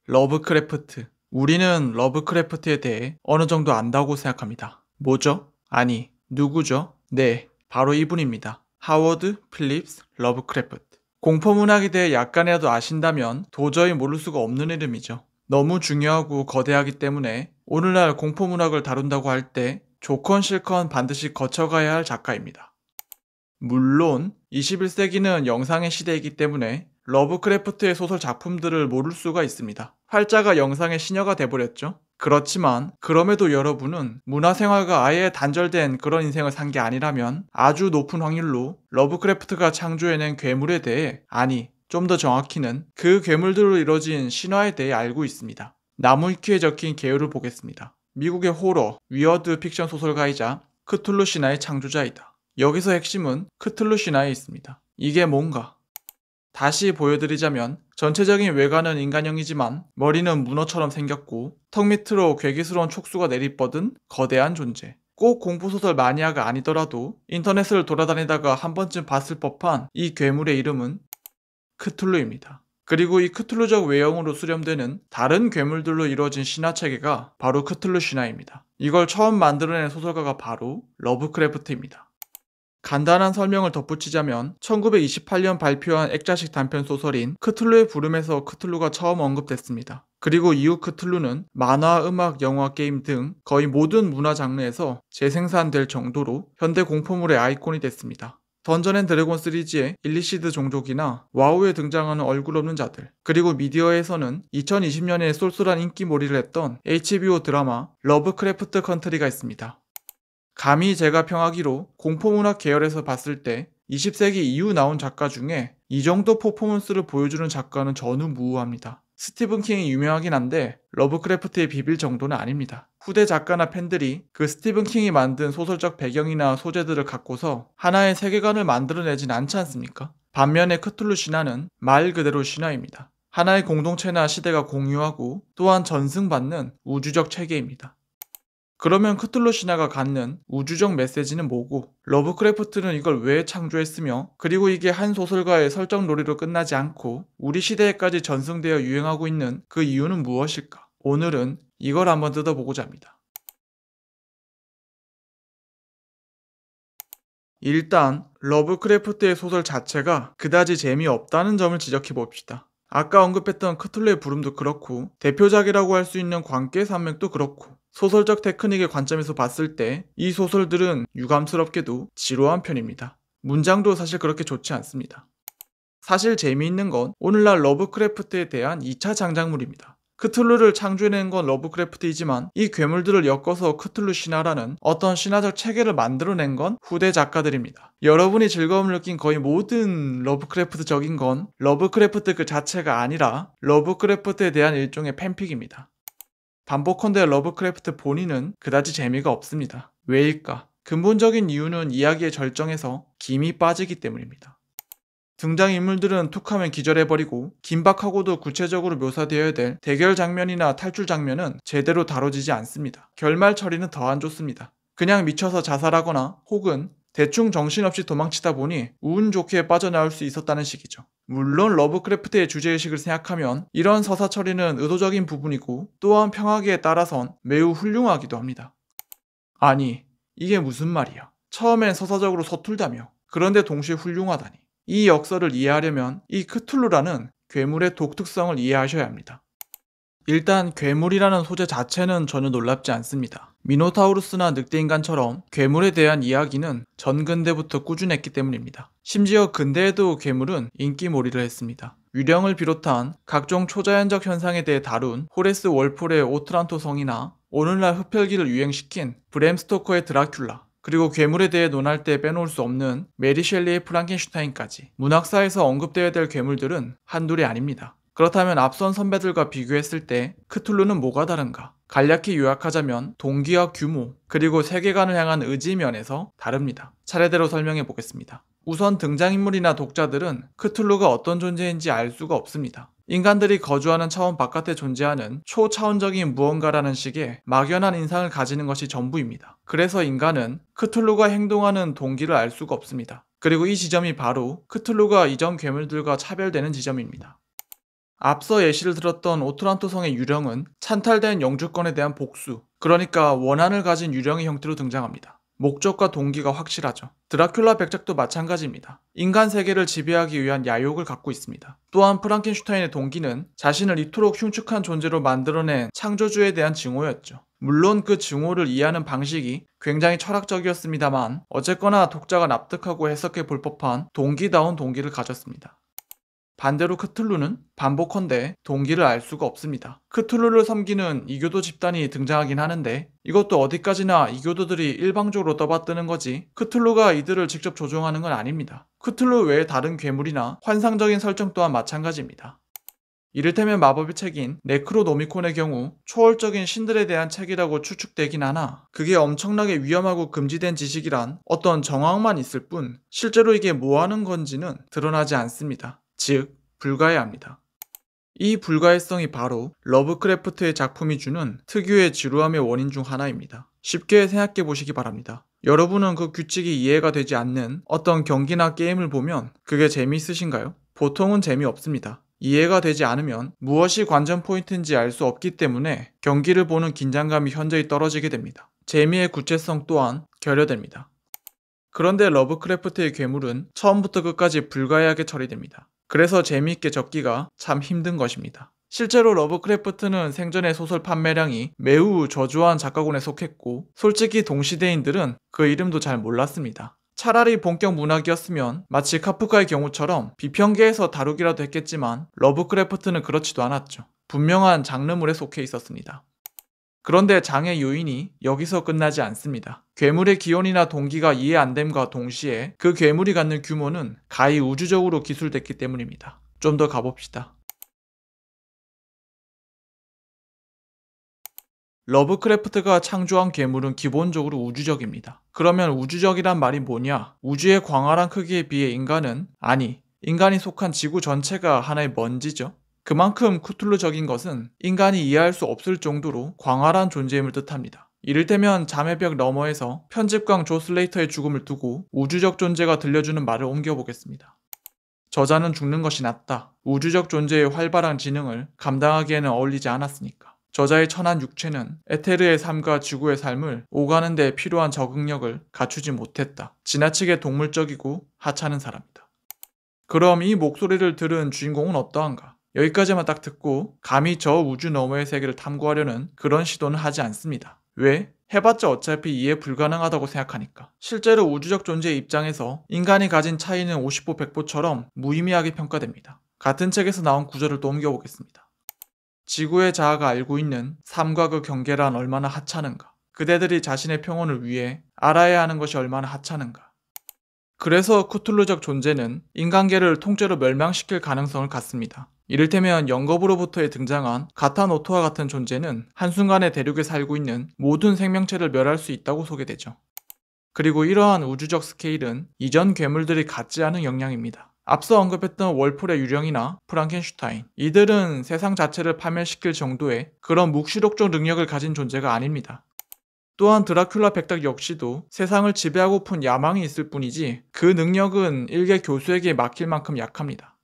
러브크래프트. 우리는 러브크래프트에 대해 어느 정도 안다고 생각합니다. 뭐죠? 아니, 누구죠? 네, 바로 이분입니다. 하워드 필립스 러브크래프트. 공포문학에 대해 약간이라도 아신다면 도저히 모를 수가 없는 이름이죠. 너무 중요하고 거대하기 때문에 오늘날 공포문학을 다룬다고 할 때 좋건 싫건 반드시 거쳐가야 할 작가입니다. 물론 21세기는 영상의 시대이기 때문에 러브크래프트의 소설 작품들을 모를 수가 있습니다. 활자가 영상의 시녀가 돼버렸죠. 그렇지만 그럼에도 여러분은 문화생활과 아예 단절된 그런 인생을 산 게 아니라면 아주 높은 확률로 러브크래프트가 창조해낸 괴물에 대해, 아니 좀 더 정확히는 그 괴물들로 이뤄진 신화에 대해 알고 있습니다. 나무위키에 적힌 개요를 보겠습니다. 미국의 호러, 위어드 픽션 소설가이자 크툴루 신화의 창조자이다. 여기서 핵심은 크툴루 신화에 있습니다. 이게 뭔가? 다시 보여드리자면 전체적인 외관은 인간형이지만 머리는 문어처럼 생겼고 턱 밑으로 괴기스러운 촉수가 내리뻗은 거대한 존재. 꼭 공포소설 마니아가 아니더라도 인터넷을 돌아다니다가 한 번쯤 봤을 법한 이 괴물의 이름은 크툴루입니다. 그리고 이 크툴루적 외형으로 수렴되는 다른 괴물들로 이루어진 신화체계가 바로 크툴루 신화입니다. 이걸 처음 만들어낸 소설가가 바로 러브크래프트입니다. 간단한 설명을 덧붙이자면 1928년 발표한 액자식 단편 소설인 크툴루의 부름에서 크툴루가 처음 언급됐습니다. 그리고 이후 크툴루는 만화, 음악, 영화, 게임 등 거의 모든 문화 장르에서 재생산될 정도로 현대 공포물의 아이콘이 됐습니다. 던전 앤 드래곤 시리즈의 일리시드 종족이나 와우에 등장하는 얼굴 없는 자들, 그리고 미디어에서는 2020년에 쏠쏠한 인기몰이를 했던 HBO 드라마 러브크래프트 컨트리가 있습니다. 감히 제가 평하기로 공포문학 계열에서 봤을 때 20세기 이후 나온 작가 중에 이 정도 퍼포먼스를 보여주는 작가는 전무후무합니다. 스티븐 킹이 유명하긴 한데 러브크래프트에 비빌 정도는 아닙니다. 후대 작가나 팬들이 그 스티븐 킹이 만든 소설적 배경이나 소재들을 갖고서 하나의 세계관을 만들어내진 않지 않습니까? 반면에 크툴루 신화는 말 그대로 신화입니다. 하나의 공동체나 시대가 공유하고 또한 전승받는 우주적 체계입니다. 그러면 크툴루 신화가 갖는 우주적 메시지는 뭐고, 러브크래프트는 이걸 왜 창조했으며, 그리고 이게 한 소설가의 설정 놀이로 끝나지 않고 우리 시대에까지 전승되어 유행하고 있는 그 이유는 무엇일까? 오늘은 이걸 한번 뜯어보고자 합니다. 일단 러브크래프트의 소설 자체가 그다지 재미없다는 점을 지적해 봅시다. 아까 언급했던 크툴루의 부름도 그렇고 대표작이라고 할 수 있는 광기의 산맥도 그렇고 소설적 테크닉의 관점에서 봤을 때 이 소설들은 유감스럽게도 지루한 편입니다. 문장도 사실 그렇게 좋지 않습니다. 사실 재미있는 건 오늘날 러브크래프트에 대한 2차 장작물입니다. 크툴루를 창조해낸 건 러브크래프트이지만 이 괴물들을 엮어서 크툴루 신화라는 어떤 신화적 체계를 만들어낸 건 후대 작가들입니다. 여러분이 즐거움을 느낀 거의 모든 러브크래프트적인 건 러브크래프트 그 자체가 아니라 러브크래프트에 대한 일종의 팬픽입니다. 반복컨대 러브크래프트 본인은 그다지 재미가 없습니다. 왜일까? 근본적인 이유는 이야기의 절정에서 김이 빠지기 때문입니다. 등장인물들은 툭하면 기절해버리고 긴박하고도 구체적으로 묘사되어야 될 대결 장면이나 탈출 장면은 제대로 다뤄지지 않습니다. 결말 처리는 더 안 좋습니다. 그냥 미쳐서 자살하거나 혹은 대충 정신없이 도망치다 보니 운 좋게 빠져나올 수 있었다는 식이죠. 물론 러브크래프트의 주제의식을 생각하면 이런 서사 처리는 의도적인 부분이고 또한 평하기에 따라선 매우 훌륭하기도 합니다. 아니, 이게 무슨 말이야. 처음엔 서사적으로 서툴다며. 그런데 동시에 훌륭하다니. 이 역설을 이해하려면 이 크툴루라는 괴물의 독특성을 이해하셔야 합니다. 일단 괴물이라는 소재 자체는 전혀 놀랍지 않습니다. 미노타우루스나 늑대인간처럼 괴물에 대한 이야기는 전근대부터 꾸준했기 때문입니다. 심지어 근대에도 괴물은 인기몰이를 했습니다. 유령을 비롯한 각종 초자연적 현상에 대해 다룬 호레스 월폴의 오트란토 성이나 오늘날 흡혈귀를 유행시킨 브램 스토커의 드라큘라, 그리고 괴물에 대해 논할 때 빼놓을 수 없는 메리 셸리의 프랑켄슈타인까지 문학사에서 언급되어야 될 괴물들은 한둘이 아닙니다. 그렇다면 앞선 선배들과 비교했을 때 크툴루는 뭐가 다른가? 간략히 요약하자면 동기와 규모, 그리고 세계관을 향한 의지 면에서 다릅니다. 차례대로 설명해 보겠습니다. 우선 등장인물이나 독자들은 크툴루가 어떤 존재인지 알 수가 없습니다. 인간들이 거주하는 차원 바깥에 존재하는 초차원적인 무언가라는 식의 막연한 인상을 가지는 것이 전부입니다. 그래서 인간은 크툴루가 행동하는 동기를 알 수가 없습니다. 그리고 이 지점이 바로 크툴루가 이전 괴물들과 차별되는 지점입니다. 앞서 예시를 들었던 오트란토 성의 유령은 찬탈된 영주권에 대한 복수, 그러니까 원한을 가진 유령의 형태로 등장합니다. 목적과 동기가 확실하죠. 드라큘라 백작도 마찬가지입니다. 인간 세계를 지배하기 위한 야욕을 갖고 있습니다. 또한 프랑켄슈타인의 동기는 자신을 이토록 흉측한 존재로 만들어낸 창조주에 대한 증오였죠. 물론 그 증오를 이해하는 방식이 굉장히 철학적이었습니다만 어쨌거나 독자가 납득하고 해석해 볼 법한 동기다운 동기를 가졌습니다. 반대로 크툴루는 반복컨대 동기를 알 수가 없습니다. 크툴루를 섬기는 이교도 집단이 등장하긴 하는데 이것도 어디까지나 이교도들이 일방적으로 떠받드는 거지 크툴루가 이들을 직접 조종하는 건 아닙니다. 크툴루 외에 다른 괴물이나 환상적인 설정 또한 마찬가지입니다. 이를테면 마법의 책인 네크로노미콘의 경우 초월적인 신들에 대한 책이라고 추측되긴 하나 그게 엄청나게 위험하고 금지된 지식이란 어떤 정황만 있을 뿐 실제로 이게 뭐하는 건지는 드러나지 않습니다. 즉, 불가해합니다. 이 불가해성이 바로 러브크래프트의 작품이 주는 특유의 지루함의 원인 중 하나입니다. 쉽게 생각해 보시기 바랍니다. 여러분은 그 규칙이 이해가 되지 않는 어떤 경기나 게임을 보면 그게 재미있으신가요? 보통은 재미없습니다. 이해가 되지 않으면 무엇이 관전 포인트인지 알 수 없기 때문에 경기를 보는 긴장감이 현저히 떨어지게 됩니다. 재미의 구체성 또한 결여됩니다. 그런데 러브크래프트의 괴물은 처음부터 끝까지 불가해하게 처리됩니다. 그래서 재미있게 적기가 참 힘든 것입니다. 실제로 러브크래프트는 생전에 소설 판매량이 매우 저조한 작가군에 속했고 솔직히 동시대인들은 그 이름도 잘 몰랐습니다. 차라리 본격 문학이었으면 마치 카프카의 경우처럼 비평계에서 다루기라도 했겠지만 러브크래프트는 그렇지도 않았죠. 분명한 장르물에 속해 있었습니다. 그런데 장의 요인이 여기서 끝나지 않습니다. 괴물의 기원이나 동기가 이해 안 됨과 동시에 그 괴물이 갖는 규모는 가히 우주적으로 기술됐기 때문입니다. 좀 더 가봅시다. 러브크래프트가 창조한 괴물은 기본적으로 우주적입니다. 그러면 우주적이란 말이 뭐냐? 우주의 광활한 크기에 비해 인간이 속한 지구 전체가 하나의 먼지죠. 그만큼 쿠툴루적인 것은 인간이 이해할 수 없을 정도로 광활한 존재임을 뜻합니다. 이를테면 잠의 벽 너머에서 편집광 조 슬레이터의 죽음을 두고 우주적 존재가 들려주는 말을 옮겨보겠습니다. 저자는 죽는 것이 낫다. 우주적 존재의 활발한 지능을 감당하기에는 어울리지 않았으니까. 저자의 천한 육체는 에테르의 삶과 지구의 삶을 오가는 데 필요한 적응력을 갖추지 못했다. 지나치게 동물적이고 하찮은 사람이다. 그럼 이 목소리를 들은 주인공은 어떠한가? 여기까지만 딱 듣고 감히 저 우주 너머의 세계를 탐구하려는 그런 시도는 하지 않습니다. 왜? 해봤자 어차피 이해 불가능하다고 생각하니까. 실제로 우주적 존재의 입장에서 인간이 가진 차이는 50보 100보처럼 무의미하게 평가됩니다. 같은 책에서 나온 구절을 또 옮겨보겠습니다. 지구의 자아가 알고 있는 삶과 그 경계란 얼마나 하찮은가. 그대들이 자신의 평온을 위해 알아야 하는 것이 얼마나 하찮은가. 그래서 쿠툴루적 존재는 인간계를 통째로 멸망시킬 가능성을 갖습니다. 이를테면 영겁으로부터의 등장한 가타노토와 같은 존재는 한순간에 대륙에 살고 있는 모든 생명체를 멸할 수 있다고 소개되죠. 그리고 이러한 우주적 스케일은 이전 괴물들이 갖지 않은 역량입니다. 앞서 언급했던 월폴의 유령이나 프랑켄슈타인, 이들은 세상 자체를 파멸시킬 정도의 그런 묵시록적 능력을 가진 존재가 아닙니다. 또한 드라큘라 백작 역시도 세상을 지배하고픈 야망이 있을 뿐이지 그 능력은 일개 교수에게 맡길 만큼 약합니다.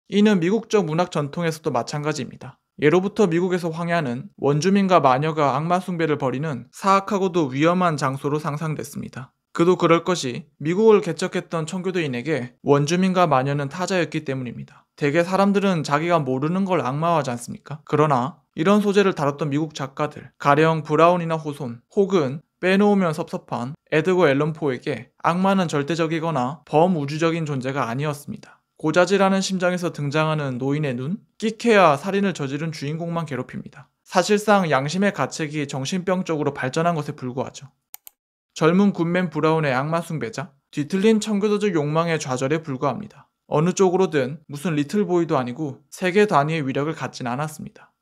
이는 미국적 문학 전통에서도 마찬가지입니다. 예로부터 미국에서 황야는 원주민과 마녀가 악마 숭배를 벌이는 사악하고도 위험한 장소로 상상됐습니다. 그도 그럴 것이 미국을 개척했던 청교도인에게 원주민과 마녀는 타자였기 때문입니다. 대개 사람들은 자기가 모르는 걸 악마화하지 않습니까? 그러나 이런 소재를 다뤘던 미국 작가들, 가령 브라운이나 호손, 혹은 빼놓으면 섭섭한 에드거 앨런 포에게 악마는 절대적이거나 범우주적인 존재가 아니었습니다. 고자질하는 심정에서 등장하는 노인의 눈, 끼케야 살인을 저지른 주인공만 괴롭힙니다. 사실상 양심의 가책이 정신병적으로 발전한 것에 불과하죠. 젊은 굿맨 브라운의 악마 숭배자, 뒤틀린 청교도적 욕망의 좌절에 불과합니다. 어느 쪽으로든 무슨 리틀보이도 아니고 세계 단위의 위력을 갖진 않았습니다.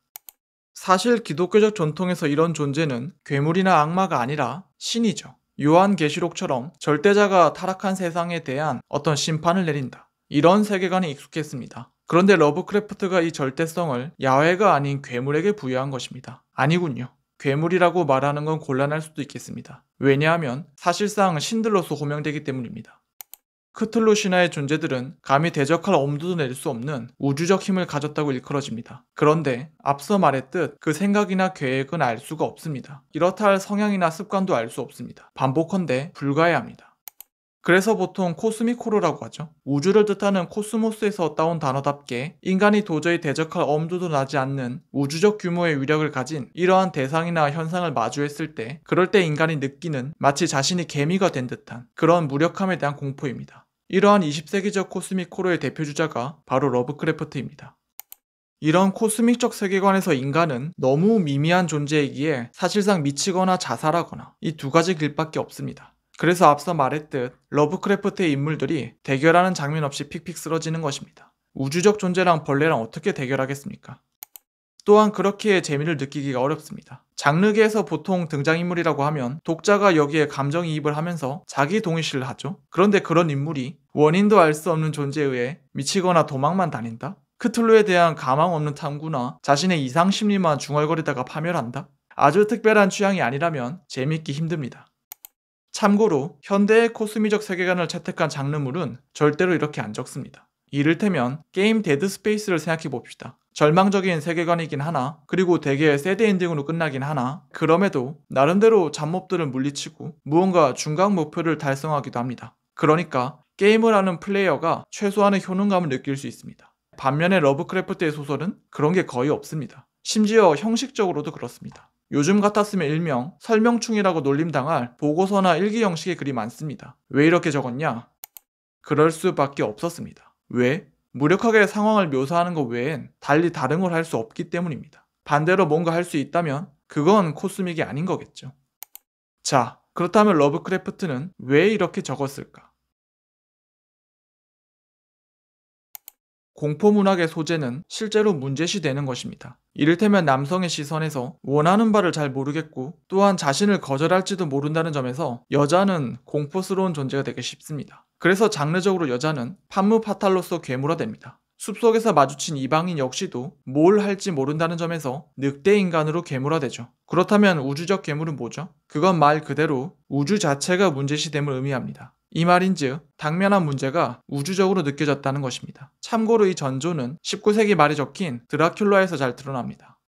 사실 기독교적 전통에서 이런 존재는 괴물이나 악마가 아니라 신이죠. 요한계시록처럼 절대자가 타락한 세상에 대한 어떤 심판을 내린다. 이런 세계관에 익숙했습니다. 그런데 러브크래프트가 이 절대성을 야훼가 아닌 괴물에게 부여한 것입니다. 아니군요. 괴물이라고 말하는 건 곤란할 수도 있겠습니다. 왜냐하면 사실상 신들로서 호명되기 때문입니다. 크툴루 신화의 존재들은 감히 대적할 엄두도 낼 수 없는 우주적 힘을 가졌다고 일컬어집니다. 그런데 앞서 말했듯 그 생각이나 계획은 알 수가 없습니다. 이렇다 할 성향이나 습관도 알 수 없습니다. 반복컨대 불가해합니다. 그래서 보통 코스믹 호러라고 하죠. 우주를 뜻하는 코스모스에서 따온 단어답게 인간이 도저히 대적할 엄두도 나지 않는 우주적 규모의 위력을 가진 이러한 대상이나 현상을 마주했을 때, 그럴 때 인간이 느끼는 마치 자신이 개미가 된 듯한 그런 무력함에 대한 공포입니다. 이러한 20세기적 코스믹 호러의 대표주자가 바로 러브크래프트입니다. 이런 코스믹적 세계관에서 인간은 너무 미미한 존재이기에 사실상 미치거나 자살하거나 이 두 가지 길밖에 없습니다. 그래서 앞서 말했듯 러브크래프트의 인물들이 대결하는 장면 없이 픽픽 쓰러지는 것입니다. 우주적 존재랑 벌레랑 어떻게 대결하겠습니까? 또한 그렇게 재미를 느끼기가 어렵습니다. 장르계에서 보통 등장인물이라고 하면 독자가 여기에 감정이입을 하면서 자기 동의시를 하죠. 그런데 그런 인물이 원인도 알 수 없는 존재에 의해 미치거나 도망만 다닌다? 크툴루에 대한 가망 없는 탐구나 자신의 이상심리만 중얼거리다가 파멸한다? 아주 특별한 취향이 아니라면 재밌기 힘듭니다. 참고로 현대의 코스미적 세계관을 채택한 장르물은 절대로 이렇게 안 적습니다. 이를테면 게임 데드 스페이스를 생각해봅시다. 절망적인 세계관이긴 하나, 그리고 되게 새드 엔딩으로 끝나긴 하나, 그럼에도 나름대로 잡몹들을 물리치고 무언가 중간 목표를 달성하기도 합니다. 그러니까 게임을 하는 플레이어가 최소한의 효능감을 느낄 수 있습니다. 반면에 러브크래프트의 소설은 그런 게 거의 없습니다. 심지어 형식적으로도 그렇습니다. 요즘 같았으면 일명 설명충이라고 놀림당할 보고서나 일기 형식의 글이 많습니다. 왜 이렇게 적었냐? 그럴 수밖에 없었습니다. 왜? 무력하게 상황을 묘사하는 것 외엔 달리 다른 걸 할 수 없기 때문입니다. 반대로 뭔가 할 수 있다면 그건 코스믹이 아닌 거겠죠. 자, 그렇다면 러브크래프트는 왜 이렇게 적었을까? 공포문학의 소재는 실제로 문제시되는 것입니다. 이를테면 남성의 시선에서 원하는 바를 잘 모르겠고 또한 자신을 거절할지도 모른다는 점에서 여자는 공포스러운 존재가 되기 쉽습니다. 그래서 장르적으로 여자는 판무파탈로서 괴물화됩니다. 숲속에서 마주친 이방인 역시도 뭘 할지 모른다는 점에서 늑대인간으로 괴물화되죠. 그렇다면 우주적 괴물은 뭐죠? 그건 말 그대로 우주 자체가 문제시됨을 의미합니다. 이 말인즉 당면한 문제가 우주적으로 느껴졌다는 것입니다. 참고로 이 전조는 19세기 말에 적힌 드라큘라에서 잘 드러납니다.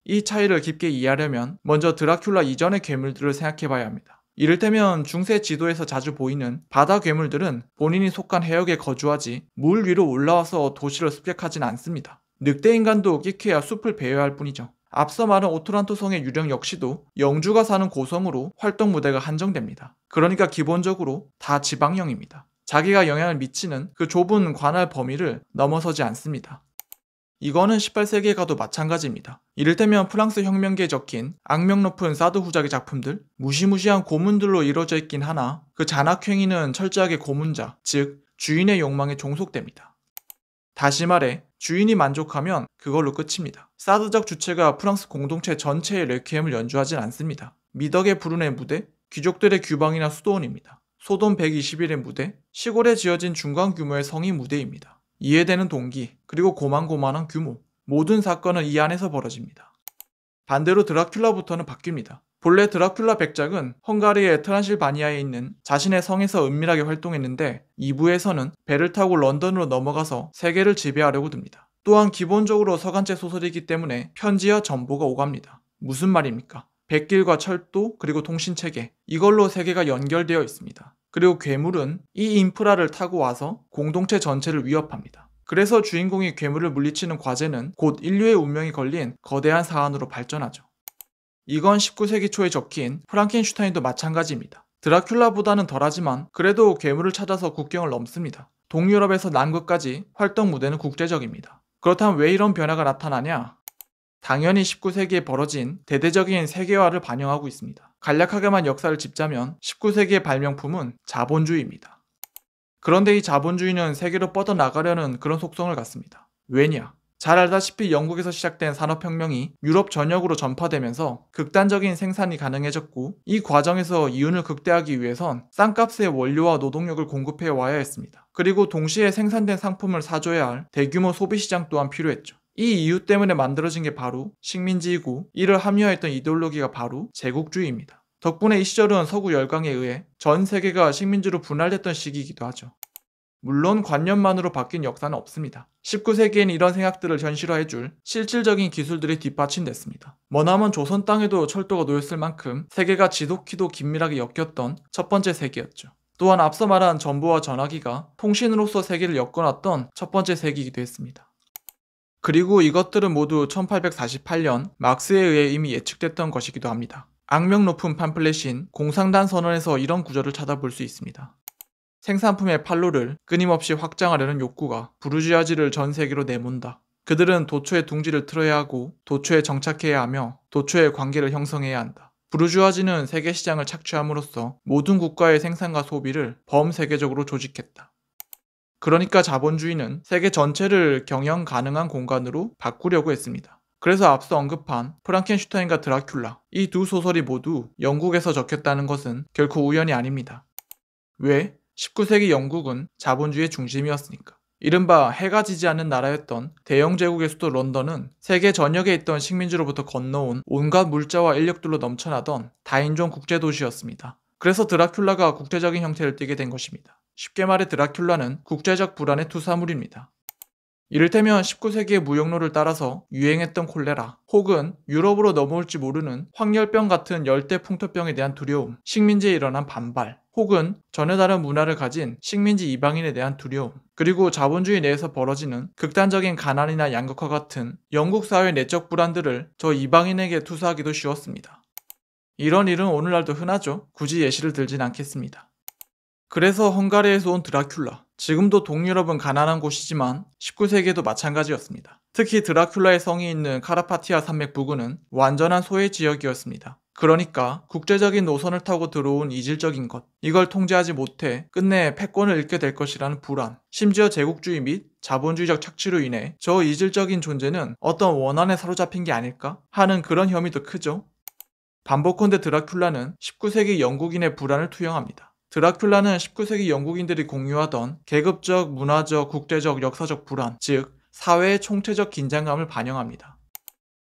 이 차이를 깊게 이해하려면 먼저 드라큘라 이전의 괴물들을 생각해봐야 합니다. 이를테면 중세 지도에서 자주 보이는 바다 괴물들은 본인이 속한 해역에 거주하지 물 위로 올라와서 도시를 습격하진 않습니다. 늑대인간도 끼케야 숲을 배회할 뿐이죠. 앞서 말한 오토란토 성의 유령 역시도 영주가 사는 고성으로 활동 무대가 한정됩니다. 그러니까 기본적으로 다 지방령입니다. 자기가 영향을 미치는 그 좁은 관할 범위를 넘어서지 않습니다. 이거는 18세기에 가도 마찬가지입니다. 이를테면 프랑스 혁명기에 적힌 악명 높은 사드 후작의 작품들, 무시무시한 고문들로 이루어져 있긴 하나 그 잔악행위는 철저하게 고문자, 즉 주인의 욕망에 종속됩니다. 다시 말해 주인이 만족하면 그걸로 끝입니다. 사드적 주체가 프랑스 공동체 전체의 레퀴엠을 연주하진 않습니다. 미덕의 불운의 무대, 귀족들의 규방이나 수도원입니다. 소돔 120일의 무대, 시골에 지어진 중간 규모의 성이 무대입니다. 이해되는 동기, 그리고 고만고만한 규모, 모든 사건은 이 안에서 벌어집니다. 반대로 드라큘라부터는 바뀝니다. 본래 드라큘라 백작은 헝가리의 트란실바니아에 있는 자신의 성에서 은밀하게 활동했는데 2부에서는 배를 타고 런던으로 넘어가서 세계를 지배하려고 듭니다. 또한 기본적으로 서간체 소설이기 때문에 편지와 정보가 오갑니다. 무슨 말입니까? 백길과 철도 그리고 통신체계, 이걸로 세계가 연결되어 있습니다. 그리고 괴물은 이 인프라를 타고 와서 공동체 전체를 위협합니다. 그래서 주인공이 괴물을 물리치는 과제는 곧 인류의 운명이 걸린 거대한 사안으로 발전하죠. 이건 19세기 초에 적힌 프랑켄슈타인도 마찬가지입니다. 드라큘라보다는 덜하지만 그래도 괴물을 찾아서 국경을 넘습니다. 동유럽에서 남극까지 활동 무대는 국제적입니다. 그렇다면 왜 이런 변화가 나타나냐? 당연히 19세기에 벌어진 대대적인 세계화를 반영하고 있습니다. 간략하게만 역사를 짚자면 19세기의 발명품은 자본주의입니다. 그런데 이 자본주의는 세계로 뻗어나가려는 그런 속성을 갖습니다. 왜냐? 잘 알다시피 영국에서 시작된 산업혁명이 유럽 전역으로 전파되면서 극단적인 생산이 가능해졌고 이 과정에서 이윤을 극대화하기 위해선 싼값의 원료와 노동력을 공급해 와야 했습니다. 그리고 동시에 생산된 상품을 사줘야 할 대규모 소비시장 또한 필요했죠. 이 이유 때문에 만들어진 게 바로 식민지이고 이를 합리화했던 이데올로기가 바로 제국주의입니다. 덕분에 이 시절은 서구 열강에 의해 전 세계가 식민지로 분할됐던 시기이기도 하죠. 물론 관념만으로 바뀐 역사는 없습니다. 19세기엔 이런 생각들을 현실화해줄 실질적인 기술들이 뒷받침됐습니다. 머나먼 조선 땅에도 철도가 놓였을 만큼 세계가 지독히도 긴밀하게 엮였던 첫 번째 세기였죠. 또한 앞서 말한 전보와 전화기가 통신으로서 세계를 엮어놨던 첫 번째 세기이기도 했습니다. 그리고 이것들은 모두 1848년 막스에 의해 이미 예측됐던 것이기도 합니다. 악명 높은 팜플렛인 공상단 선언에서 이런 구절을 찾아볼 수 있습니다. 생산품의 판로를 끊임없이 확장하려는 욕구가 부르주아지를 전 세계로 내몬다. 그들은 도처에 둥지를 틀어야 하고 도처에 정착해야 하며 도처의 관계를 형성해야 한다. 부르주아지는 세계 시장을 착취함으로써 모든 국가의 생산과 소비를 범세계적으로 조직했다. 그러니까 자본주의는 세계 전체를 경영 가능한 공간으로 바꾸려고 했습니다. 그래서 앞서 언급한 프랑켄슈타인과 드라큘라, 이 두 소설이 모두 영국에서 적혔다는 것은 결코 우연이 아닙니다. 왜? 19세기 영국은 자본주의의 중심이었으니까. 이른바 해가 지지 않는 나라였던 대영 제국의 수도 런던은 세계 전역에 있던 식민지로부터 건너온 온갖 물자와 인력들로 넘쳐나던 다인종 국제도시였습니다. 그래서 드라큘라가 국제적인 형태를 띠게 된 것입니다. 쉽게 말해 드라큘라는 국제적 불안의 투사물입니다. 이를테면 19세기의 무역로를 따라서 유행했던 콜레라, 혹은 유럽으로 넘어올지 모르는 황열병 같은 열대 풍토병에 대한 두려움, 식민지에 일어난 반발, 혹은 전혀 다른 문화를 가진 식민지 이방인에 대한 두려움, 그리고 자본주의 내에서 벌어지는 극단적인 가난이나 양극화 같은 영국 사회의 내적 불안들을 저 이방인에게 투사하기도 쉬웠습니다. 이런 일은 오늘날도 흔하죠. 굳이 예시를 들진 않겠습니다. 그래서 헝가리에서 온 드라큘라, 지금도 동유럽은 가난한 곳이지만 19세기에도 마찬가지였습니다. 특히 드라큘라의 성이 있는 카라파티아 산맥 부근은 완전한 소외 지역이었습니다. 그러니까 국제적인 노선을 타고 들어온 이질적인 것, 이걸 통제하지 못해 끝내 패권을 잃게 될 것이라는 불안, 심지어 제국주의 및 자본주의적 착취로 인해 저 이질적인 존재는 어떤 원한에 사로잡힌 게 아닐까 하는 그런 혐의도 크죠. 반복컨대 드라큘라는 19세기 영국인의 불안을 투영합니다. 드라큘라는 19세기 영국인들이 공유하던 계급적, 문화적, 국제적, 역사적 불안, 즉 사회의 총체적 긴장감을 반영합니다.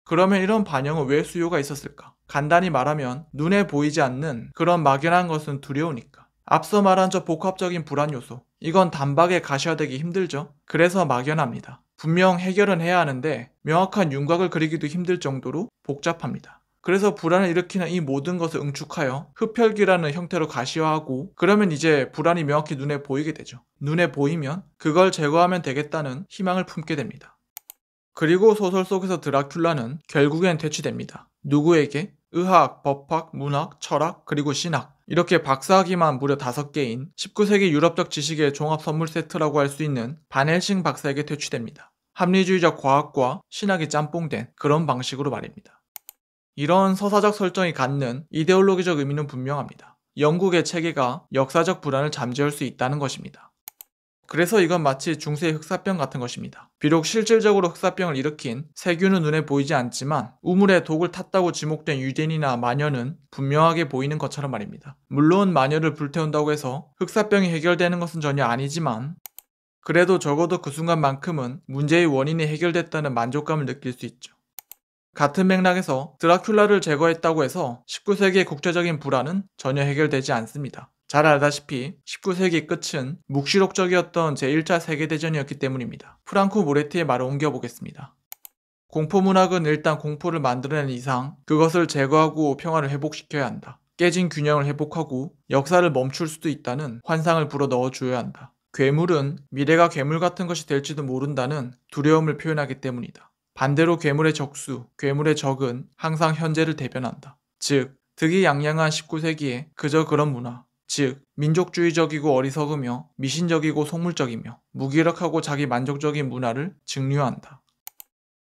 그러면 이런 반영은 왜 수요가 있었을까? 간단히 말하면 눈에 보이지 않는 그런 막연한 것은 두려우니까. 앞서 말한 저 복합적인 불안 요소, 이건 단박에 가셔되기 힘들죠? 그래서 막연합니다. 분명 해결은 해야 하는데 명확한 윤곽을 그리기도 힘들 정도로 복잡합니다. 그래서 불안을 일으키는 이 모든 것을 응축하여 흡혈귀라는 형태로 가시화하고, 그러면 이제 불안이 명확히 눈에 보이게 되죠. 눈에 보이면 그걸 제거하면 되겠다는 희망을 품게 됩니다. 그리고 소설 속에서 드라큘라는 결국엔 퇴치됩니다. 누구에게? 의학, 법학, 문학, 철학, 그리고 신학, 이렇게 박사학위만 무려 5개인 19세기 유럽적 지식의 종합 선물 세트라고 할 수 있는 반헬싱 박사에게 퇴치됩니다. 합리주의적 과학과 신학이 짬뽕된 그런 방식으로 말입니다. 이런 서사적 설정이 갖는 이데올로기적 의미는 분명합니다. 영국의 체계가 역사적 불안을 잠재울 수 있다는 것입니다. 그래서 이건 마치 중세의 흑사병 같은 것입니다. 비록 실질적으로 흑사병을 일으킨 세균은 눈에 보이지 않지만 우물에 독을 탔다고 지목된 유대인이나 마녀는 분명하게 보이는 것처럼 말입니다. 물론 마녀를 불태운다고 해서 흑사병이 해결되는 것은 전혀 아니지만, 그래도 적어도 그 순간만큼은 문제의 원인이 해결됐다는 만족감을 느낄 수 있죠. 같은 맥락에서 드라큘라를 제거했다고 해서 19세기의 국제적인 불안은 전혀 해결되지 않습니다. 잘 알다시피 19세기 끝은 묵시록적이었던 제1차 세계대전이었기 때문입니다. 프랑코 모레티의 말을 옮겨보겠습니다. 공포문학은 일단 공포를 만들어낸 이상 그것을 제거하고 평화를 회복시켜야 한다. 깨진 균형을 회복하고 역사를 멈출 수도 있다는 환상을 불어넣어 줘야 한다. 괴물은 미래가 괴물 같은 것이 될지도 모른다는 두려움을 표현하기 때문이다. 반대로 괴물의 적수, 괴물의 적은 항상 현재를 대변한다. 즉, 득이양양한 19세기에 그저 그런 문화, 즉 민족주의적이고 어리석으며 미신적이고 속물적이며 무기력하고 자기 만족적인 문화를 증류한다.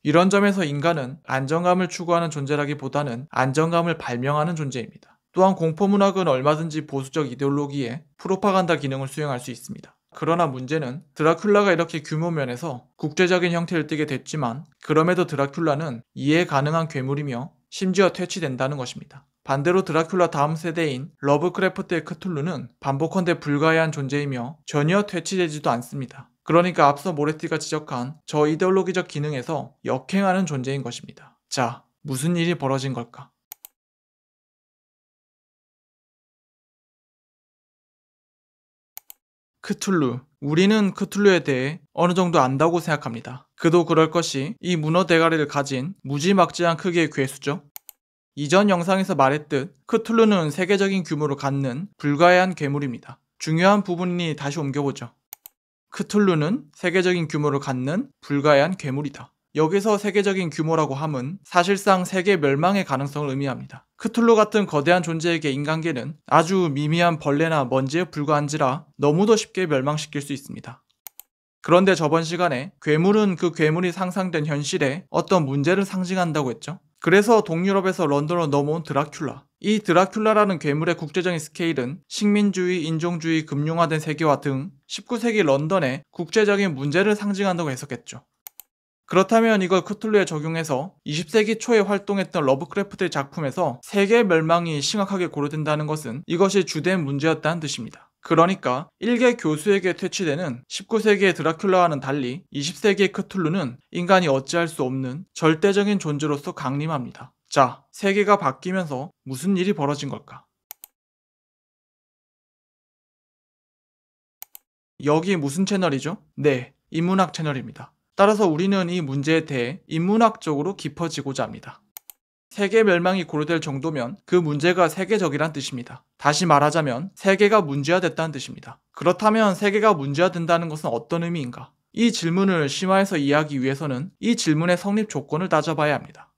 이런 점에서 인간은 안정감을 추구하는 존재라기보다는 안정감을 발명하는 존재입니다. 또한 공포문학은 얼마든지 보수적 이데올로기에 프로파간다 기능을 수행할 수 있습니다. 그러나 문제는 드라큘라가 이렇게 규모면에서 국제적인 형태를 띠게 됐지만 그럼에도 드라큘라는 이해 가능한 괴물이며 심지어 퇴치된다는 것입니다. 반대로 드라큘라 다음 세대인 러브크래프트의 크툴루는 반복컨대 불가해한 존재이며 전혀 퇴치되지도 않습니다. 그러니까 앞서 모레티가 지적한 저 이데올로기적 기능에서 역행하는 존재인 것입니다. 자, 무슨 일이 벌어진 걸까? 크툴루. 우리는 크툴루에 대해 어느 정도 안다고 생각합니다. 그도 그럴 것이 이 문어 대가리를 가진 무지막지한 크기의 괴수죠. 이전 영상에서 말했듯 크툴루는 세계적인 규모를 갖는 불가해한 괴물입니다. 중요한 부분이니 다시 옮겨보죠. 크툴루는 세계적인 규모를 갖는 불가해한 괴물이다. 여기서 세계적인 규모라고 함은 사실상 세계 멸망의 가능성을 의미합니다. 크툴루 같은 거대한 존재에게 인간계는 아주 미미한 벌레나 먼지에 불과한지라 너무도 쉽게 멸망시킬 수 있습니다. 그런데 저번 시간에 괴물은 그 괴물이 상상된 현실에 어떤 문제를 상징한다고 했죠. 그래서 동유럽에서 런던으로 넘어온 드라큘라. 이 드라큘라라는 괴물의 국제적인 스케일은 식민주의, 인종주의, 금융화된 세계화 등 19세기 런던의 국제적인 문제를 상징한다고 해석했죠. 그렇다면 이걸 크툴루에 적용해서 20세기 초에 활동했던 러브크래프트의 작품에서 세계 멸망이 심각하게 고려된다는 것은 이것이 주된 문제였다는 뜻입니다. 그러니까 일개 교수에게 퇴치되는 19세기의 드라큘라와는 달리 20세기의 크툴루는 인간이 어찌할 수 없는 절대적인 존재로서 강림합니다. 자, 세계가 바뀌면서 무슨 일이 벌어진 걸까? 여기 무슨 채널이죠? 네, 인문학 채널입니다. 따라서 우리는 이 문제에 대해 인문학적으로 깊어지고자 합니다. 세계 멸망이 고려될 정도면 그 문제가 세계적이란 뜻입니다. 다시 말하자면 세계가 문제화됐다는 뜻입니다. 그렇다면 세계가 문제화된다는 것은 어떤 의미인가? 이 질문을 심화해서 이해하기 위해서는 이 질문의 성립 조건을 따져봐야 합니다.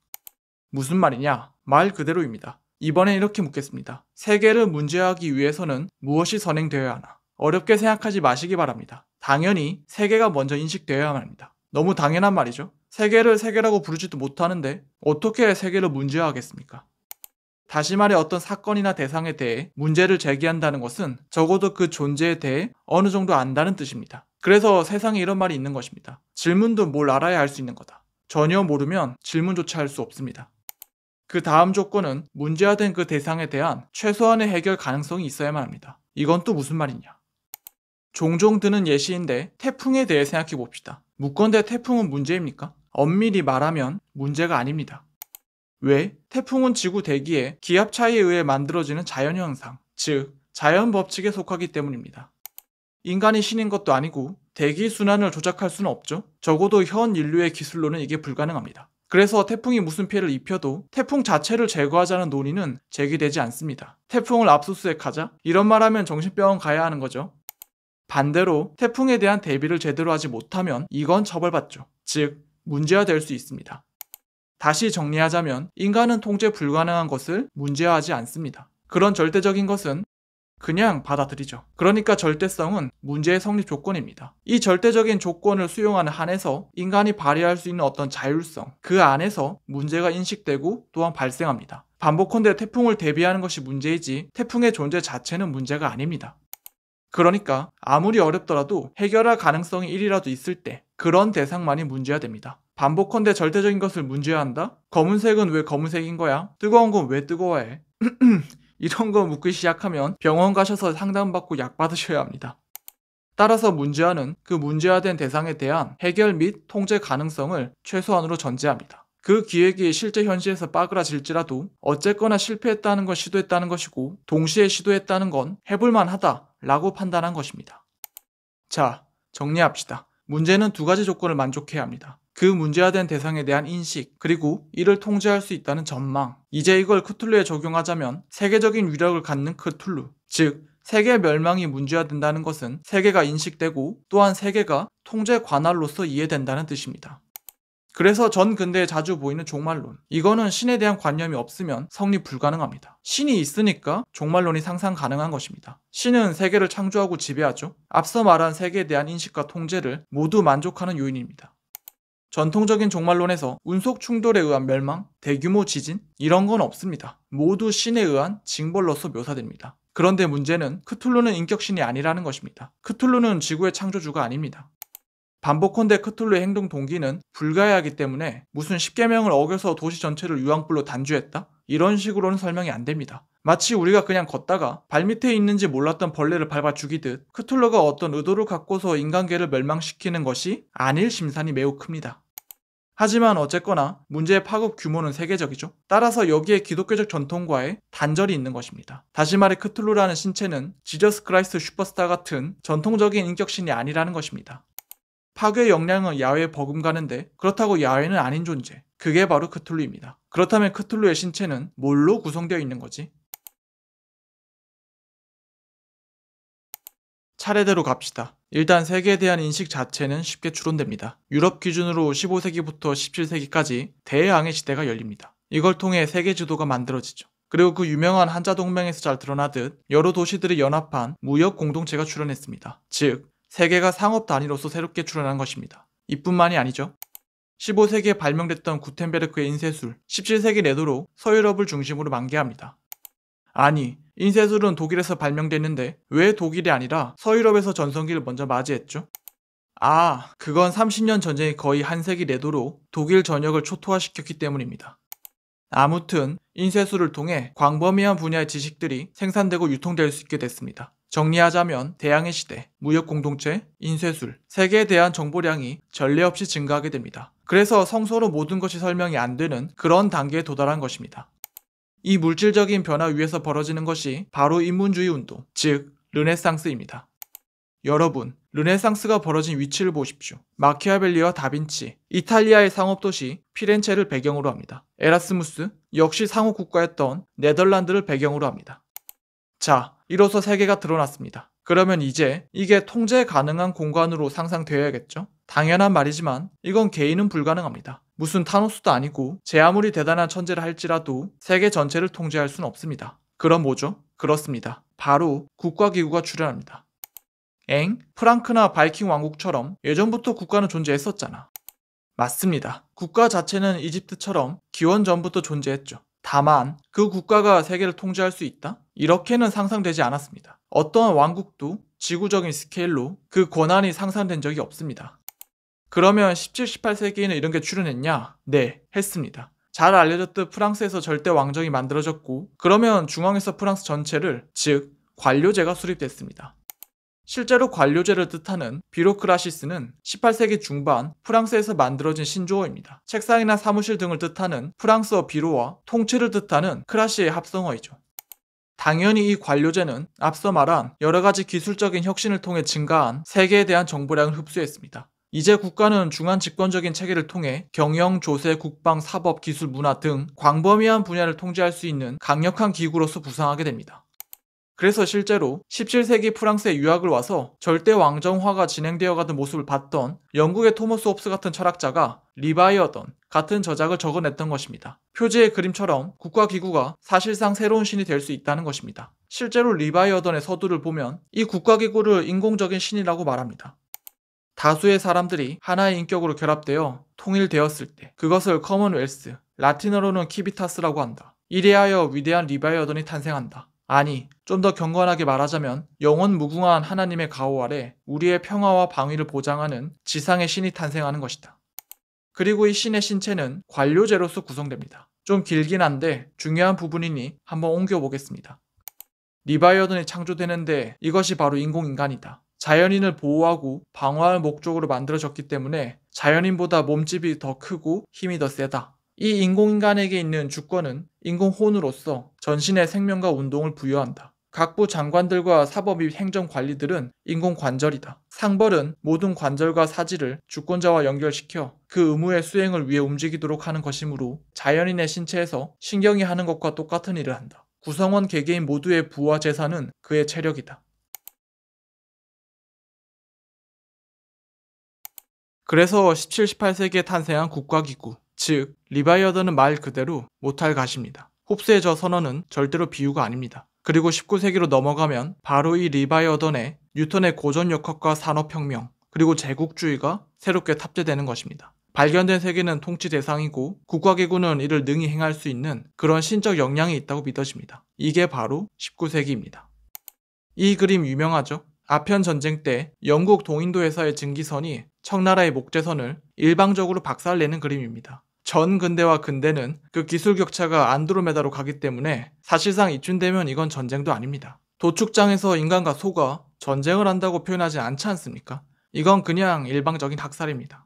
무슨 말이냐? 말 그대로입니다. 이번엔 이렇게 묻겠습니다. 세계를 문제화하기 위해서는 무엇이 선행되어야 하나? 어렵게 생각하지 마시기 바랍니다. 당연히 세계가 먼저 인식되어야만 합니다. 너무 당연한 말이죠. 세계를 세계라고 부르지도 못하는데 어떻게 세계를 문제화하겠습니까? 다시 말해 어떤 사건이나 대상에 대해 문제를 제기한다는 것은 적어도 그 존재에 대해 어느 정도 안다는 뜻입니다. 그래서 세상에 이런 말이 있는 것입니다. 질문도 뭘 알아야 할 수 있는 거다. 전혀 모르면 질문조차 할 수 없습니다. 그 다음 조건은 문제화된 그 대상에 대한 최소한의 해결 가능성이 있어야만 합니다. 이건 또 무슨 말이냐? 종종 드는 예시인데 태풍에 대해 생각해 봅시다. 묻건대 태풍은 문제입니까? 엄밀히 말하면 문제가 아닙니다. 왜? 태풍은 지구 대기의 기압 차이에 의해 만들어지는 자연현상, 즉 자연 법칙에 속하기 때문입니다. 인간이 신인 것도 아니고 대기 순환을 조작할 수는 없죠. 적어도 현 인류의 기술로는 이게 불가능합니다. 그래서 태풍이 무슨 피해를 입혀도 태풍 자체를 제거하자는 논의는 제기되지 않습니다. 태풍을 압수수색하자? 이런 말하면 정신병원 가야 하는 거죠. 반대로 태풍에 대한 대비를 제대로 하지 못하면 이건 처벌받죠. 즉 문제화될 수 있습니다. 다시 정리하자면 인간은 통제 불가능한 것을 문제화하지 않습니다. 그런 절대적인 것은 그냥 받아들이죠. 그러니까 절대성은 문제의 성립 조건입니다. 이 절대적인 조건을 수용하는 한에서 인간이 발휘할 수 있는 어떤 자율성, 그 안에서 문제가 인식되고 또한 발생합니다. 반복컨대 태풍을 대비하는 것이 문제이지 태풍의 존재 자체는 문제가 아닙니다. 그러니까 아무리 어렵더라도 해결할 가능성이 1이라도 있을 때 그런 대상만이 문제가 됩니다. 반복컨대 절대적인 것을 문제화한다? 검은색은 왜 검은색인 거야? 뜨거운 건 왜 뜨거워해? 이런 거 묻기 시작하면 병원 가셔서 상담받고 약 받으셔야 합니다. 따라서 문제화는 그 문제화된 대상에 대한 해결 및 통제 가능성을 최소한으로 전제합니다. 그 기획이 실제 현실에서 빠그라질지라도 어쨌거나 실패했다는 건 시도했다는 것이고 동시에 시도했다는 건 해볼만 하다라고 판단한 것입니다. 자, 정리합시다. 문제는 두 가지 조건을 만족해야 합니다. 그 문제화된 대상에 대한 인식, 그리고 이를 통제할 수 있다는 전망. 이제 이걸 크툴루에 적용하자면 세계적인 위력을 갖는 크툴루, 즉 세계 멸망이 문제화된다는 것은 세계가 인식되고 또한 세계가 통제 관할로서 이해된다는 뜻입니다. 그래서 전 근대에 자주 보이는 종말론, 이거는 신에 대한 관념이 없으면 성립 불가능합니다. 신이 있으니까 종말론이 상상 가능한 것입니다. 신은 세계를 창조하고 지배하죠. 앞서 말한 세계에 대한 인식과 통제를 모두 만족하는 요인입니다. 전통적인 종말론에서 운석 충돌에 의한 멸망, 대규모 지진 이런 건 없습니다. 모두 신에 의한 징벌로서 묘사됩니다. 그런데 문제는 크툴루는 인격신이 아니라는 것입니다. 크툴루는 지구의 창조주가 아닙니다. 반복컨대 크툴루의 행동 동기는 불가해하기 때문에 무슨 10계명을 어겨서 도시 전체를 유황불로 단죄했다? 이런 식으로는 설명이 안 됩니다. 마치 우리가 그냥 걷다가 발밑에 있는지 몰랐던 벌레를 밟아 죽이듯 크툴루가 어떤 의도를 갖고서 인간계를 멸망시키는 것이 아닐 심산이 매우 큽니다. 하지만 어쨌거나 문제의 파급 규모는 세계적이죠. 따라서 여기에 기독교적 전통과의 단절이 있는 것입니다. 다시 말해 크툴루라는 신체는 지저스 크라이스트 슈퍼스타 같은 전통적인 인격신이 아니라는 것입니다. 파괴 역량은 야훼에 버금가는데 그렇다고 야훼는 아닌 존재. 그게 바로 크툴루입니다. 그렇다면 크툴루의 신체는 뭘로 구성되어 있는 거지? 차례대로 갑시다. 일단 세계에 대한 인식 자체는 쉽게 추론됩니다. 유럽 기준으로 15세기부터 17세기까지 대항해 시대가 열립니다. 이걸 통해 세계 지도가 만들어지죠. 그리고 그 유명한 한자 동맹에서 잘 드러나듯 여러 도시들이 연합한 무역 공동체가 출현했습니다. 즉, 세계가 상업 단위로서 새롭게 출현한 것입니다. 이뿐만이 아니죠. 15세기에 발명됐던 구텐베르크의 인쇄술, 17세기 내도록 서유럽을 중심으로 만개합니다. 아니, 인쇄술은 독일에서 발명됐는데 왜 독일이 아니라 서유럽에서 전성기를 먼저 맞이했죠? 그건 30년 전쟁이 거의 한 세기 내도록 독일 전역을 초토화시켰기 때문입니다. 아무튼 인쇄술을 통해 광범위한 분야의 지식들이 생산되고 유통될 수 있게 됐습니다. 정리하자면 대항해 시대, 무역 공동체, 인쇄술, 세계에 대한 정보량이 전례 없이 증가하게 됩니다. 그래서 성서로 모든 것이 설명이 안 되는 그런 단계에 도달한 것입니다. 이 물질적인 변화 위에서 벌어지는 것이 바로 인문주의 운동, 즉 르네상스입니다. 여러분, 르네상스가 벌어진 위치를 보십시오. 마키아벨리와 다빈치, 이탈리아의 상업도시 피렌체를 배경으로 합니다. 에라스무스, 역시 상호국가였던 네덜란드를 배경으로 합니다. 자, 이로써 세계가 드러났습니다. 그러면 이제 이게 통제 가능한 공간으로 상상되어야겠죠? 당연한 말이지만 이건 개인은 불가능합니다. 무슨 타노스도 아니고 제 아무리 대단한 천재를 할지라도 세계 전체를 통제할 수는 없습니다. 그럼 뭐죠? 그렇습니다. 바로 국가기구가 출현합니다. 프랑크나 바이킹 왕국처럼 예전부터 국가는 존재했었잖아. 맞습니다. 국가 자체는 이집트처럼 기원 전부터 존재했죠. 다만 그 국가가 세계를 통제할 수 있다? 이렇게는 상상되지 않았습니다. 어떠한 왕국도 지구적인 스케일로 그 권한이 상상된 적이 없습니다. 그러면 17, 18세기에는 이런 게 출현했냐? 네, 했습니다. 잘 알려졌듯 프랑스에서 절대 왕정이 만들어졌고, 그러면 중앙에서 프랑스 전체를, 즉 관료제가 수립됐습니다. 실제로 관료제를 뜻하는 비로크라시스는 18세기 중반 프랑스에서 만들어진 신조어입니다. 책상이나 사무실 등을 뜻하는 프랑스어 비로와 통치를 뜻하는 크라시의 합성어이죠. 당연히 이 관료제는 앞서 말한 여러가지 기술적인 혁신을 통해 증가한 세계에 대한 정보량을 흡수했습니다. 이제 국가는 중앙 집권적인 체계를 통해 경영, 조세, 국방, 사법, 기술, 문화 등 광범위한 분야를 통제할 수 있는 강력한 기구로서 부상하게 됩니다. 그래서 실제로 17세기 프랑스에 유학을 와서 절대 왕정화가 진행되어 가던 모습을 봤던 영국의 토머스 홉스 같은 철학자가 리바이어던 같은 저작을 적어냈던 것입니다. 표지의 그림처럼 국가기구가 사실상 새로운 신이 될 수 있다는 것입니다. 실제로 리바이어던의 서두를 보면 이 국가기구를 인공적인 신이라고 말합니다. 다수의 사람들이 하나의 인격으로 결합되어 통일되었을 때 그것을 커먼웰스, 라틴어로는 키비타스라고 한다. 이래하여 위대한 리바이어던이 탄생한다. 아니, 좀 더 경건하게 말하자면 영원 무궁한 하나님의 가호 아래 우리의 평화와 방위를 보장하는 지상의 신이 탄생하는 것이다. 그리고 이 신의 신체는 관료제로서 구성됩니다. 좀 길긴 한데 중요한 부분이니 한번 옮겨보겠습니다. 리바이어던이 창조되는데 이것이 바로 인공인간이다. 자연인을 보호하고 방어할 목적으로 만들어졌기 때문에 자연인보다 몸집이 더 크고 힘이 더 세다. 이 인공인간에게 있는 주권은 인공혼으로서 전신의 생명과 운동을 부여한다. 각부 장관들과 사법 및 행정관리들은 인공관절이다. 상벌은 모든 관절과 사지를 주권자와 연결시켜 그 의무의 수행을 위해 움직이도록 하는 것이므로 자연인의 신체에서 신경이 하는 것과 똑같은 일을 한다. 구성원 개개인 모두의 부와 재산은 그의 체력이다. 그래서 17, 18세기에 탄생한 국가기구, 즉 리바이어던은 말 그대로 못할 가시입니다. 홉스의 저 선언은 절대로 비유가 아닙니다. 그리고 19세기로 넘어가면 바로 이 리바이어던에 뉴턴의 고전역학과 산업혁명, 그리고 제국주의가 새롭게 탑재되는 것입니다. 발견된 세계는 통치 대상이고 국가기구는 이를 능히 행할 수 있는 그런 신적 역량이 있다고 믿어집니다. 이게 바로 19세기입니다. 이 그림 유명하죠? 아편 전쟁 때 영국 동인도 회사의 증기선이 청나라의 목재선을 일방적으로 박살내는 그림입니다. 전 근대와 근대는 그 기술 격차가 안드로메다로 가기 때문에 사실상 이쯤 되면 이건 전쟁도 아닙니다. 도축장에서 인간과 소가 전쟁을 한다고 표현하지 않지 않습니까? 이건 그냥 일방적인 학살입니다.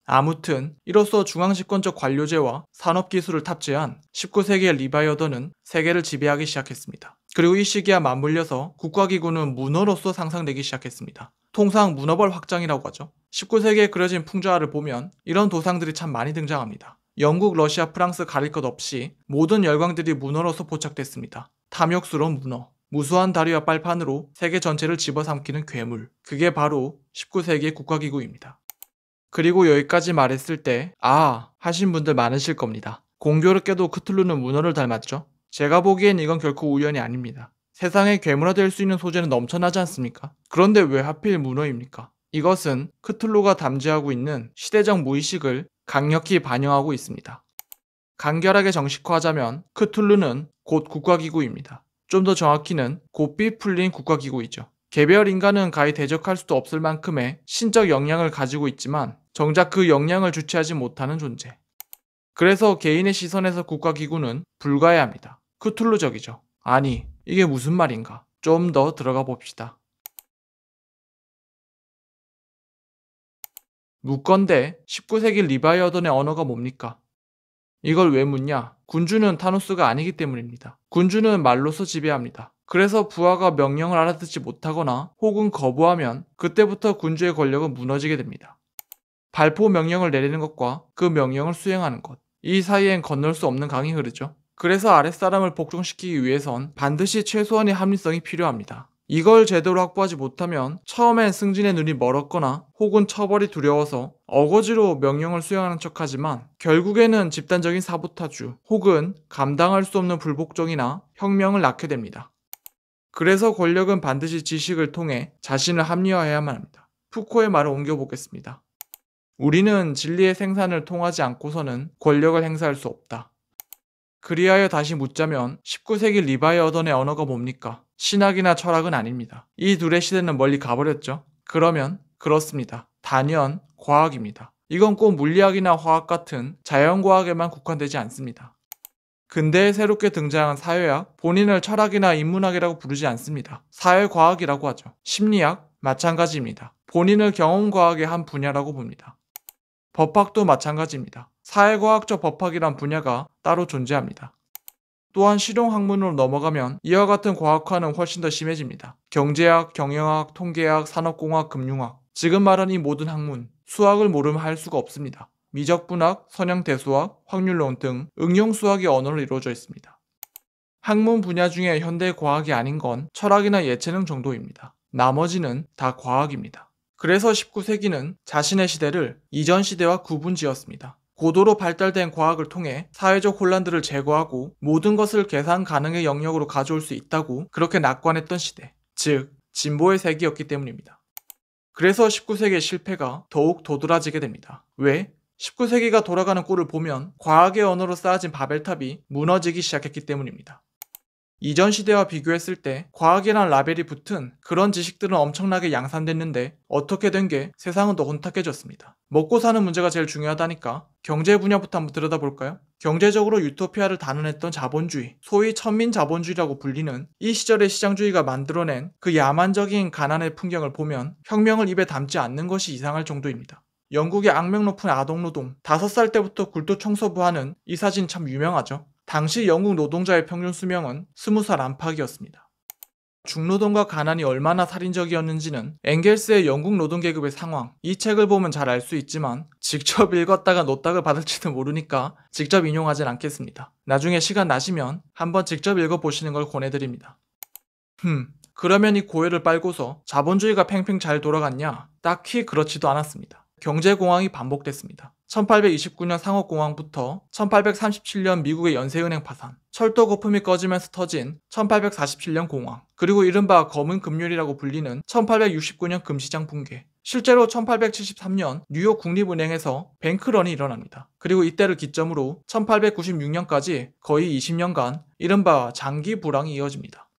아무튼 이로써 중앙집권적 관료제와 산업기술을 탑재한 19세기의 리바이어던은 세계를 지배하기 시작했습니다. 그리고 이 시기와 맞물려서 국가기구는 문어로서 상상되기 시작했습니다. 통상 문어벌 확장이라고 하죠. 19세기에 그려진 풍자화를 보면 이런 도상들이 참 많이 등장합니다. 영국, 러시아, 프랑스 가릴 것 없이 모든 열강들이 문어로서 포착됐습니다. 탐욕스러운 문어, 무수한 다리와 빨판으로 세계 전체를 집어삼키는 괴물. 그게 바로 19세기의 국가기구입니다. 그리고 여기까지 말했을 때 하신 분들 많으실 겁니다. 공교롭게도 크툴루는 문어를 닮았죠? 제가 보기엔 이건 결코 우연이 아닙니다. 세상에 괴물화될 수 있는 소재는 넘쳐나지 않습니까? 그런데 왜 하필 문어입니까? 이것은 크툴루가 담지하고 있는 시대적 무의식을 강력히 반영하고 있습니다. 간결하게 정식화하자면 크툴루는 곧 국가기구입니다. 좀 더 정확히는 곱비 풀린 국가기구이죠. 개별 인간은 가히 대적할 수도 없을 만큼의 신적 역량을 가지고 있지만 정작 그 역량을 주체하지 못하는 존재. 그래서 개인의 시선에서 국가기구는 불가해합니다. 크툴루적이죠. 아니, 이게 무슨 말인가? 좀 더 들어가 봅시다. 묻건대 19세기 리바이어던의 언어가 뭡니까? 이걸 왜 묻냐? 군주는 타노스가 아니기 때문입니다. 군주는 말로서 지배합니다. 그래서 부하가 명령을 알아듣지 못하거나 혹은 거부하면 그때부터 군주의 권력은 무너지게 됩니다. 발포 명령을 내리는 것과 그 명령을 수행하는 것. 이 사이엔 건널 수 없는 강이 흐르죠. 그래서 아랫사람을 복종시키기 위해선 반드시 최소한의 합리성이 필요합니다. 이걸 제대로 확보하지 못하면 처음엔 승진의 눈이 멀었거나 혹은 처벌이 두려워서 어거지로 명령을 수행하는 척하지만 결국에는 집단적인 사보타주 혹은 감당할 수 없는 불복종이나 혁명을 낳게 됩니다. 그래서 권력은 반드시 지식을 통해 자신을 합리화해야만 합니다. 푸코의 말을 옮겨보겠습니다. 우리는 진리의 생산을 통하지 않고서는 권력을 행사할 수 없다. 그리하여 다시 묻자면 19세기 리바이어던의 언어가 뭡니까? 신학이나 철학은 아닙니다. 이 둘의 시대는 멀리 가버렸죠. 그러면 그렇습니다. 단연 과학입니다. 이건 꼭 물리학이나 화학 같은 자연과학에만 국한되지 않습니다. 근대에 새롭게 등장한 사회학, 본인을 철학이나 인문학이라고 부르지 않습니다. 사회과학이라고 하죠. 심리학, 마찬가지입니다. 본인을 경험과학의 한 분야라고 봅니다. 법학도 마찬가지입니다. 사회과학적 법학이란 분야가 따로 존재합니다. 또한 실용학문으로 넘어가면 이와 같은 과학화는 훨씬 더 심해집니다. 경제학, 경영학, 통계학, 산업공학, 금융학. 지금 말한 이 모든 학문, 수학을 모르면 할 수가 없습니다. 미적분학, 선형대수학, 확률론 등 응용수학의 언어로 이루어져 있습니다. 학문 분야 중에 현대 과학이 아닌 건 철학이나 예체능 정도입니다. 나머지는 다 과학입니다. 그래서 19세기는 자신의 시대를 이전 시대와 구분지었습니다. 고도로 발달된 과학을 통해 사회적 혼란들을 제거하고 모든 것을 계산 가능의 영역으로 가져올 수 있다고 그렇게 낙관했던 시대, 즉 진보의 세기였기 때문입니다. 그래서 19세기의 실패가 더욱 도드라지게 됩니다. 왜? 19세기가 돌아가는 꼴을 보면 과학의 언어로 쌓아진 바벨탑이 무너지기 시작했기 때문입니다. 이전 시대와 비교했을 때 과학이란 라벨이 붙은 그런 지식들은 엄청나게 양산됐는데 어떻게 된 게 세상은 더 혼탁해졌습니다. 먹고 사는 문제가 제일 중요하다니까 경제 분야부터 한번 들여다볼까요? 경제적으로 유토피아를 단언했던 자본주의, 소위 천민자본주의라고 불리는 이 시절의 시장주의가 만들어낸 그 야만적인 가난의 풍경을 보면 혁명을 입에 담지 않는 것이 이상할 정도입니다. 영국의 악명 높은 아동노동, 5살 때부터 굴도 청소부 하는 이 사진 참 유명하죠. 당시 영국 노동자의 평균 수명은 20살 안팎이었습니다. 중노동과 가난이 얼마나 살인적이었는지는 엥겔스의 영국 노동계급의 상황, 이 책을 보면 잘 알 수 있지만 직접 읽었다가 노딱을 받을지도 모르니까 직접 인용하진 않겠습니다. 나중에 시간 나시면 한번 직접 읽어보시는 걸 권해드립니다. 그러면 이 고열을 빨고서 자본주의가 팽팽 잘 돌아갔냐? 딱히 그렇지도 않았습니다. 경제공황이 반복됐습니다. 1829년 상업공황부터 1837년 미국의 연쇄은행 파산, 철도 거품이 꺼지면서 터진 1847년 공황, 그리고 이른바 검은 금요일이라고 불리는 1869년 금시장 붕괴, 실제로 1873년 뉴욕 국립은행에서 뱅크런이 일어납니다. 그리고 이때를 기점으로 1896년까지 거의 20년간 이른바 장기 불황이 이어집니다.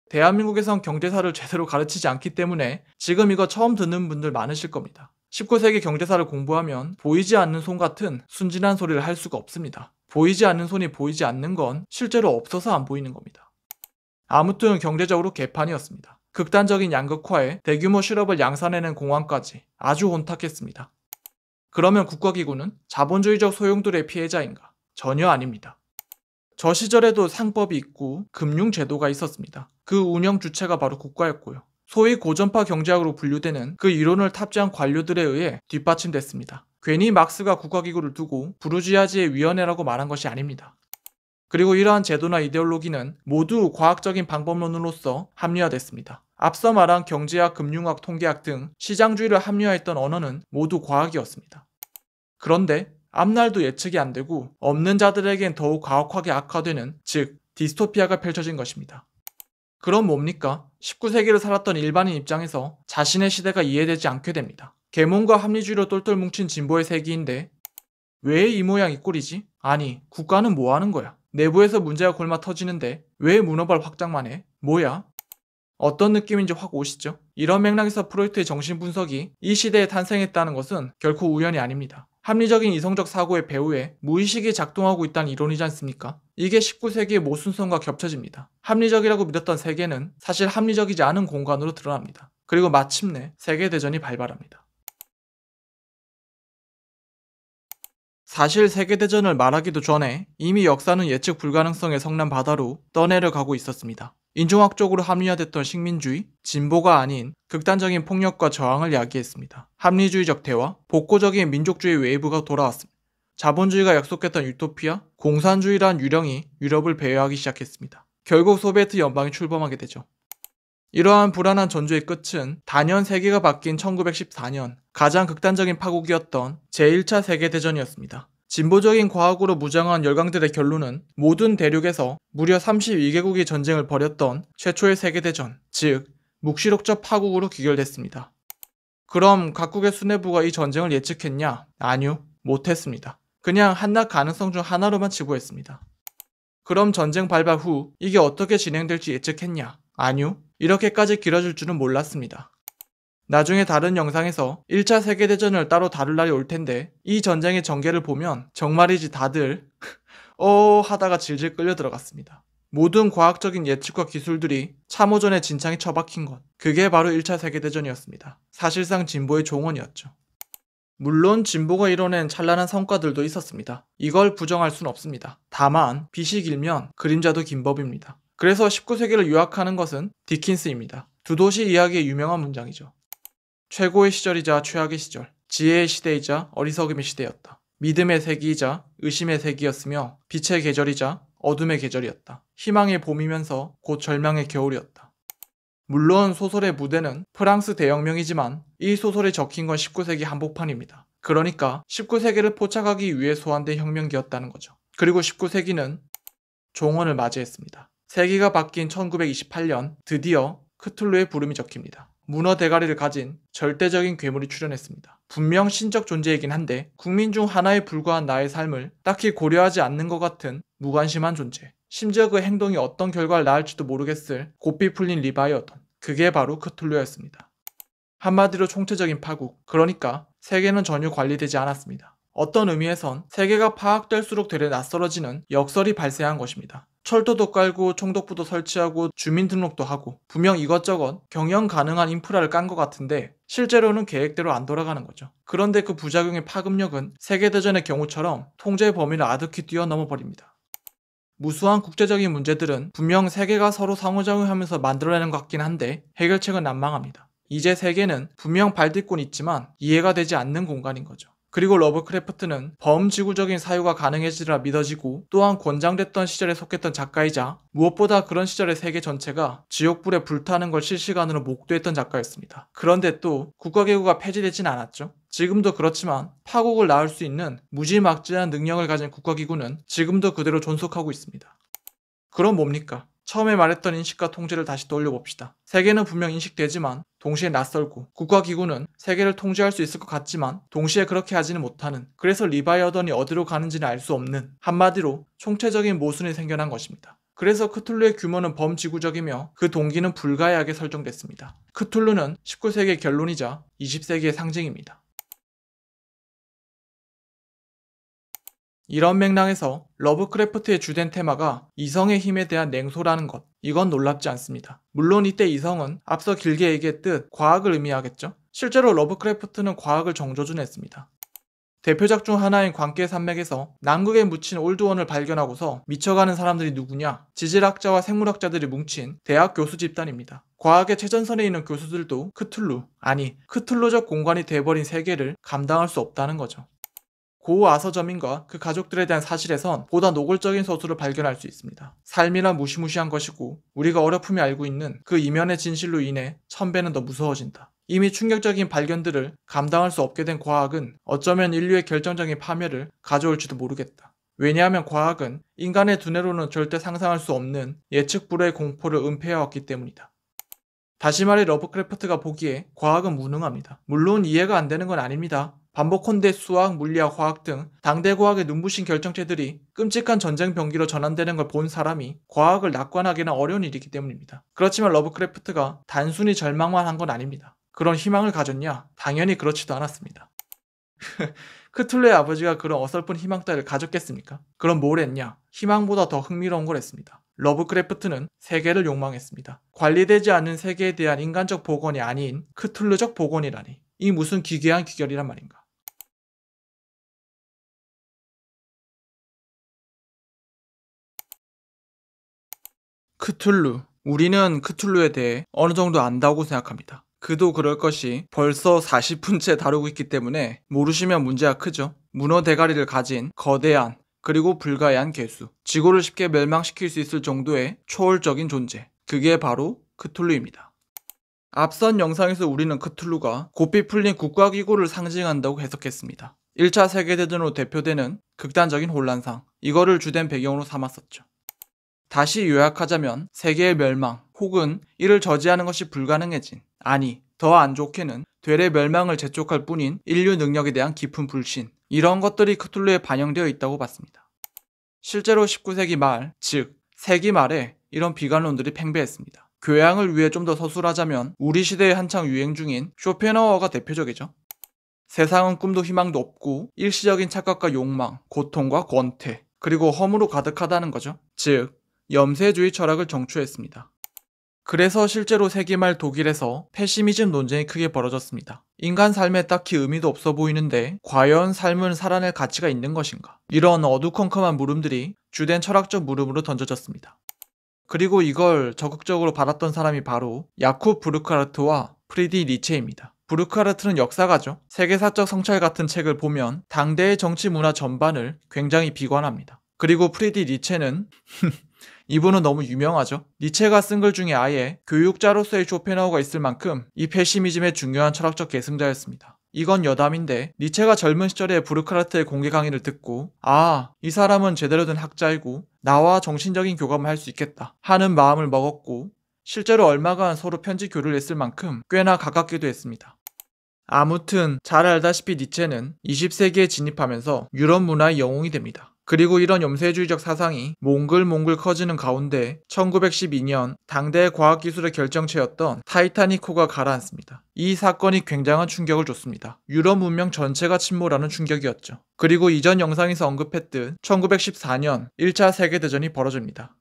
대한민국에선 경제사를 제대로 가르치지 않기 때문에 지금 이거 처음 듣는 분들 많으실 겁니다. 19세기 경제사를 공부하면 보이지 않는 손 같은 순진한 소리를 할 수가 없습니다. 보이지 않는 손이 보이지 않는 건 실제로 없어서 안 보이는 겁니다. 아무튼 경제적으로 개판이었습니다. 극단적인 양극화에 대규모 실업을 양산해낸 공황까지 아주 혼탁했습니다. 그러면 국가기구는 자본주의적 소용돌이의 피해자인가? 전혀 아닙니다. 저 시절에도 상법이 있고 금융제도가 있었습니다. 그 운영 주체가 바로 국가였고요. 소위 고전파 경제학으로 분류되는 그 이론을 탑재한 관료들에 의해 뒷받침됐습니다. 괜히 막스가 국가기구를 두고 부르주아지의 위원회라고 말한 것이 아닙니다. 그리고 이러한 제도나 이데올로기는 모두 과학적인 방법론으로서 합리화됐습니다. 앞서 말한 경제학, 금융학, 통계학 등 시장주의를 합리화했던 언어는 모두 과학이었습니다. 그런데 앞날도 예측이 안 되고 없는 자들에겐 더욱 가혹하게 악화되는, 즉 디스토피아가 펼쳐진 것입니다. 그럼 뭡니까? 19세기를 살았던 일반인 입장에서 자신의 시대가 이해되지 않게 됩니다. 계몽과 합리주의로 똘똘 뭉친 진보의 세기인데 왜 이 모양 이 꼴이지? 아니, 국가는 뭐 하는 거야? 내부에서 문제가 골마 터지는데 왜 문어발 확장만 해? 뭐야? 어떤 느낌인지 확 오시죠? 이런 맥락에서 프로이트의 정신 분석이 이 시대에 탄생했다는 것은 결코 우연이 아닙니다. 합리적인 이성적 사고의 배후에 무의식이 작동하고 있다는 이론이지 않습니까? 이게 19세기의 모순성과 겹쳐집니다. 합리적이라고 믿었던 세계는 사실 합리적이지 않은 공간으로 드러납니다. 그리고 마침내 세계대전이 발발합니다. 사실 세계대전을 말하기도 전에 이미 역사는 예측 불가능성의 성난 바다로 떠내려가고 있었습니다. 인종학적으로 합리화됐던 식민주의, 진보가 아닌 극단적인 폭력과 저항을 야기했습니다. 합리주의적 대화, 복고적인 민족주의 웨이브가 돌아왔습니다. 자본주의가 약속했던 유토피아, 공산주의란 유령이 유럽을 배회하기 시작했습니다. 결국 소비에트 연방이 출범하게 되죠. 이러한 불안한 전조의 끝은 단연 세계가 바뀐 1914년 가장 극단적인 파국이었던 제1차 세계대전이었습니다. 진보적인 과학으로 무장한 열강들의 결론은 모든 대륙에서 무려 32개국이 전쟁을 벌였던 최초의 세계대전, 즉 묵시록적 파국으로 귀결됐습니다. 그럼 각국의 수뇌부가 이 전쟁을 예측했냐? 아니요, 못했습니다. 그냥 한낱 가능성 중 하나로만 치부했습니다. 그럼 전쟁 발발 후 이게 어떻게 진행될지 예측했냐? 아니요, 이렇게까지 길어질 줄은 몰랐습니다. 나중에 다른 영상에서 1차 세계대전을 따로 다룰 날이 올 텐데 이 전쟁의 전개를 보면 정말이지 다들 하다가 질질 끌려 들어갔습니다. 모든 과학적인 예측과 기술들이 참호전의 진창에 처박힌 것, 그게 바로 1차 세계대전이었습니다. 사실상 진보의 종언이었죠. 물론 진보가 이뤄낸 찬란한 성과들도 있었습니다. 이걸 부정할 순 없습니다. 다만 빛이 길면 그림자도 긴 법입니다. 그래서 19세기를 요약하는 것은 디킨스입니다. 두 도시 이야기의 유명한 문장이죠. 최고의 시절이자 최악의 시절, 지혜의 시대이자 어리석음의 시대였다. 믿음의 세기이자 의심의 세기였으며 빛의 계절이자 어둠의 계절이었다. 희망의 봄이면서 곧 절망의 겨울이었다. 물론 소설의 무대는 프랑스 대혁명이지만 이 소설에 적힌 건 19세기 한복판입니다. 그러니까 19세기를 포착하기 위해 소환된 혁명기였다는 거죠. 그리고 19세기는 종언을 맞이했습니다. 세기가 바뀐 1928년 드디어 크툴루의 부름이 적힙니다. 문어 대가리를 가진 절대적인 괴물이 출현했습니다. 분명 신적 존재이긴 한데 국민 중 하나에 불과한 나의 삶을 딱히 고려하지 않는 것 같은 무관심한 존재. 심지어 그 행동이 어떤 결과를 낳을지도 모르겠을 고삐 풀린 리바이어던. 그게 바로 크툴루였습니다. 한마디로 총체적인 파국. 그러니까 세계는 전혀 관리되지 않았습니다. 어떤 의미에선 세계가 파악될수록 되레 낯설어지는 역설이 발생한 것입니다. 철도도 깔고 총독부도 설치하고 주민등록도 하고 분명 이것저것 경영 가능한 인프라를 깐 것 같은데 실제로는 계획대로 안 돌아가는 거죠. 그런데 그 부작용의 파급력은 세계대전의 경우처럼 통제 범위를 아득히 뛰어넘어 버립니다. 무수한 국제적인 문제들은 분명 세계가 서로 상호작용하면서 만들어내는 것 같긴 한데 해결책은 난망합니다. 이제 세계는 분명 발딛고는 있지만 이해가 되지 않는 공간인 거죠. 그리고 러브크래프트는 범지구적인 사유가 가능해지리라 믿어지고 또한 권장됐던 시절에 속했던 작가이자 무엇보다 그런 시절의 세계 전체가 지옥불에 불타는 걸 실시간으로 목도했던 작가였습니다. 그런데 또 국가기구가 폐지되진 않았죠. 지금도 그렇지만 파국을 낳을 수 있는 무지막지한 능력을 가진 국가기구는 지금도 그대로 존속하고 있습니다. 그럼 뭡니까? 처음에 말했던 인식과 통제를 다시 떠올려봅시다. 세계는 분명 인식되지만 동시에 낯설고 국가기구는 세계를 통제할 수 있을 것 같지만 동시에 그렇게 하지는 못하는, 그래서 리바이어던이 어디로 가는지는 알 수 없는, 한마디로 총체적인 모순이 생겨난 것입니다. 그래서 크툴루의 규모는 범지구적이며 그 동기는 불가해하게 설정됐습니다. 크툴루는 19세기의 결론이자 20세기의 상징입니다. 이런 맥락에서 러브크래프트의 주된 테마가 이성의 힘에 대한 냉소라는 것, 이건 놀랍지 않습니다. 물론 이때 이성은 앞서 길게 얘기했듯 과학을 의미하겠죠. 실제로 러브크래프트는 과학을 정조준했습니다. 대표작 중 하나인 광기의 산맥에서 남극에 묻힌 올드원을 발견하고서 미쳐가는 사람들이 누구냐? 지질학자와 생물학자들이 뭉친 대학 교수 집단입니다. 과학의 최전선에 있는 교수들도 크툴루적 공간이 돼버린 세계를 감당할 수 없다는 거죠. 고 아서점인과 그 가족들에 대한 사실에선 보다 노골적인 서술을 발견할 수 있습니다. 삶이란 무시무시한 것이고 우리가 어렴풋이 알고 있는 그 이면의 진실로 인해 1000배는 더 무서워진다. 이미 충격적인 발견들을 감당할 수 없게 된 과학은 어쩌면 인류의 결정적인 파멸을 가져올지도 모르겠다. 왜냐하면 과학은 인간의 두뇌로는 절대 상상할 수 없는 예측 불허의 공포를 은폐해왔기 때문이다. 다시 말해 러브크래프트가 보기에 과학은 무능합니다. 물론 이해가 안 되는 건 아닙니다. 반복컨대 수학, 물리학, 화학 등 당대 과학의 눈부신 결정체들이 끔찍한 전쟁 병기로 전환되는 걸 본 사람이 과학을 낙관하기는 어려운 일이기 때문입니다. 그렇지만 러브크래프트가 단순히 절망만 한 건 아닙니다. 그런 희망을 가졌냐? 당연히 그렇지도 않았습니다. 크툴루의 아버지가 그런 어설픈 희망 따위를 가졌겠습니까? 그럼 뭘 했냐? 희망보다 더 흥미로운 걸 했습니다. 러브크래프트는 세계를 욕망했습니다. 관리되지 않는 세계에 대한 인간적 복원이 아닌 크툴루적 복원이라니. 이 무슨 기괴한 귀결이란 말인가. 크툴루. 우리는 크툴루에 대해 어느 정도 안다고 생각합니다. 그도 그럴 것이 벌써 40분째 다루고 있기 때문에 모르시면 문제가 크죠. 문어 대가리를 가진 거대한 그리고 불가해한 괴수. 지구를 쉽게 멸망시킬 수 있을 정도의 초월적인 존재. 그게 바로 크툴루입니다. 앞선 영상에서 우리는 크툴루가 고삐 풀린 국가기구를 상징한다고 해석했습니다. 1차 세계대전으로 대표되는 극단적인 혼란상. 이거를 주된 배경으로 삼았었죠. 다시 요약하자면 세계의 멸망 혹은 이를 저지하는 것이 불가능해진, 아니 더 안 좋게는 되레 멸망을 재촉할 뿐인 인류 능력에 대한 깊은 불신, 이런 것들이 크툴루에 반영되어 있다고 봤습니다. 실제로 19세기 말, 즉 세기 말에 이런 비관론들이 팽배했습니다. 교양을 위해 좀 더 서술하자면 우리 시대에 한창 유행 중인 쇼펜하우어가 대표적이죠. 세상은 꿈도 희망도 없고 일시적인 착각과 욕망, 고통과 권태, 그리고 허무로 가득하다는 거죠. 즉 염세주의 철학을 정추했습니다. 그래서 실제로 세기 말 독일에서 패시미즘 논쟁이 크게 벌어졌습니다. 인간 삶에 딱히 의미도 없어 보이는데 과연 삶은 살아낼 가치가 있는 것인가? 이런 어두컴컴한 물음들이 주된 철학적 물음으로 던져졌습니다. 그리고 이걸 적극적으로 받았던 사람이 바로 야쿠브 부르크하르트와 프리디 니체입니다. 부르크하르트는 역사가죠. 세계사적 성찰 같은 책을 보면 당대의 정치 문화 전반을 굉장히 비관합니다. 그리고 프리디 니체는 이분은 너무 유명하죠. 니체가 쓴 글 중에 아예 교육자로서의 쇼펜하우어가 있을 만큼 이 패시미즘의 중요한 철학적 계승자였습니다. 이건 여담인데 니체가 젊은 시절에 부르크하르트의 공개 강의를 듣고 이 사람은 제대로 된 학자이고 나와 정신적인 교감을 할 수 있겠다 하는 마음을 먹었고 실제로 얼마간 서로 편지 교류를 했을 만큼 꽤나 가깝기도 했습니다. 아무튼 잘 알다시피 니체는 20세기에 진입하면서 유럽 문화의 영웅이 됩니다. 그리고 이런 염세주의적 사상이 몽글몽글 커지는 가운데 1912년 당대의 과학기술의 결정체였던 타이타닉호가 가라앉습니다. 이 사건이 굉장한 충격을 줬습니다. 유럽 문명 전체가 침몰하는 충격이었죠. 그리고 이전 영상에서 언급했듯 1914년 1차 세계대전이 벌어집니다.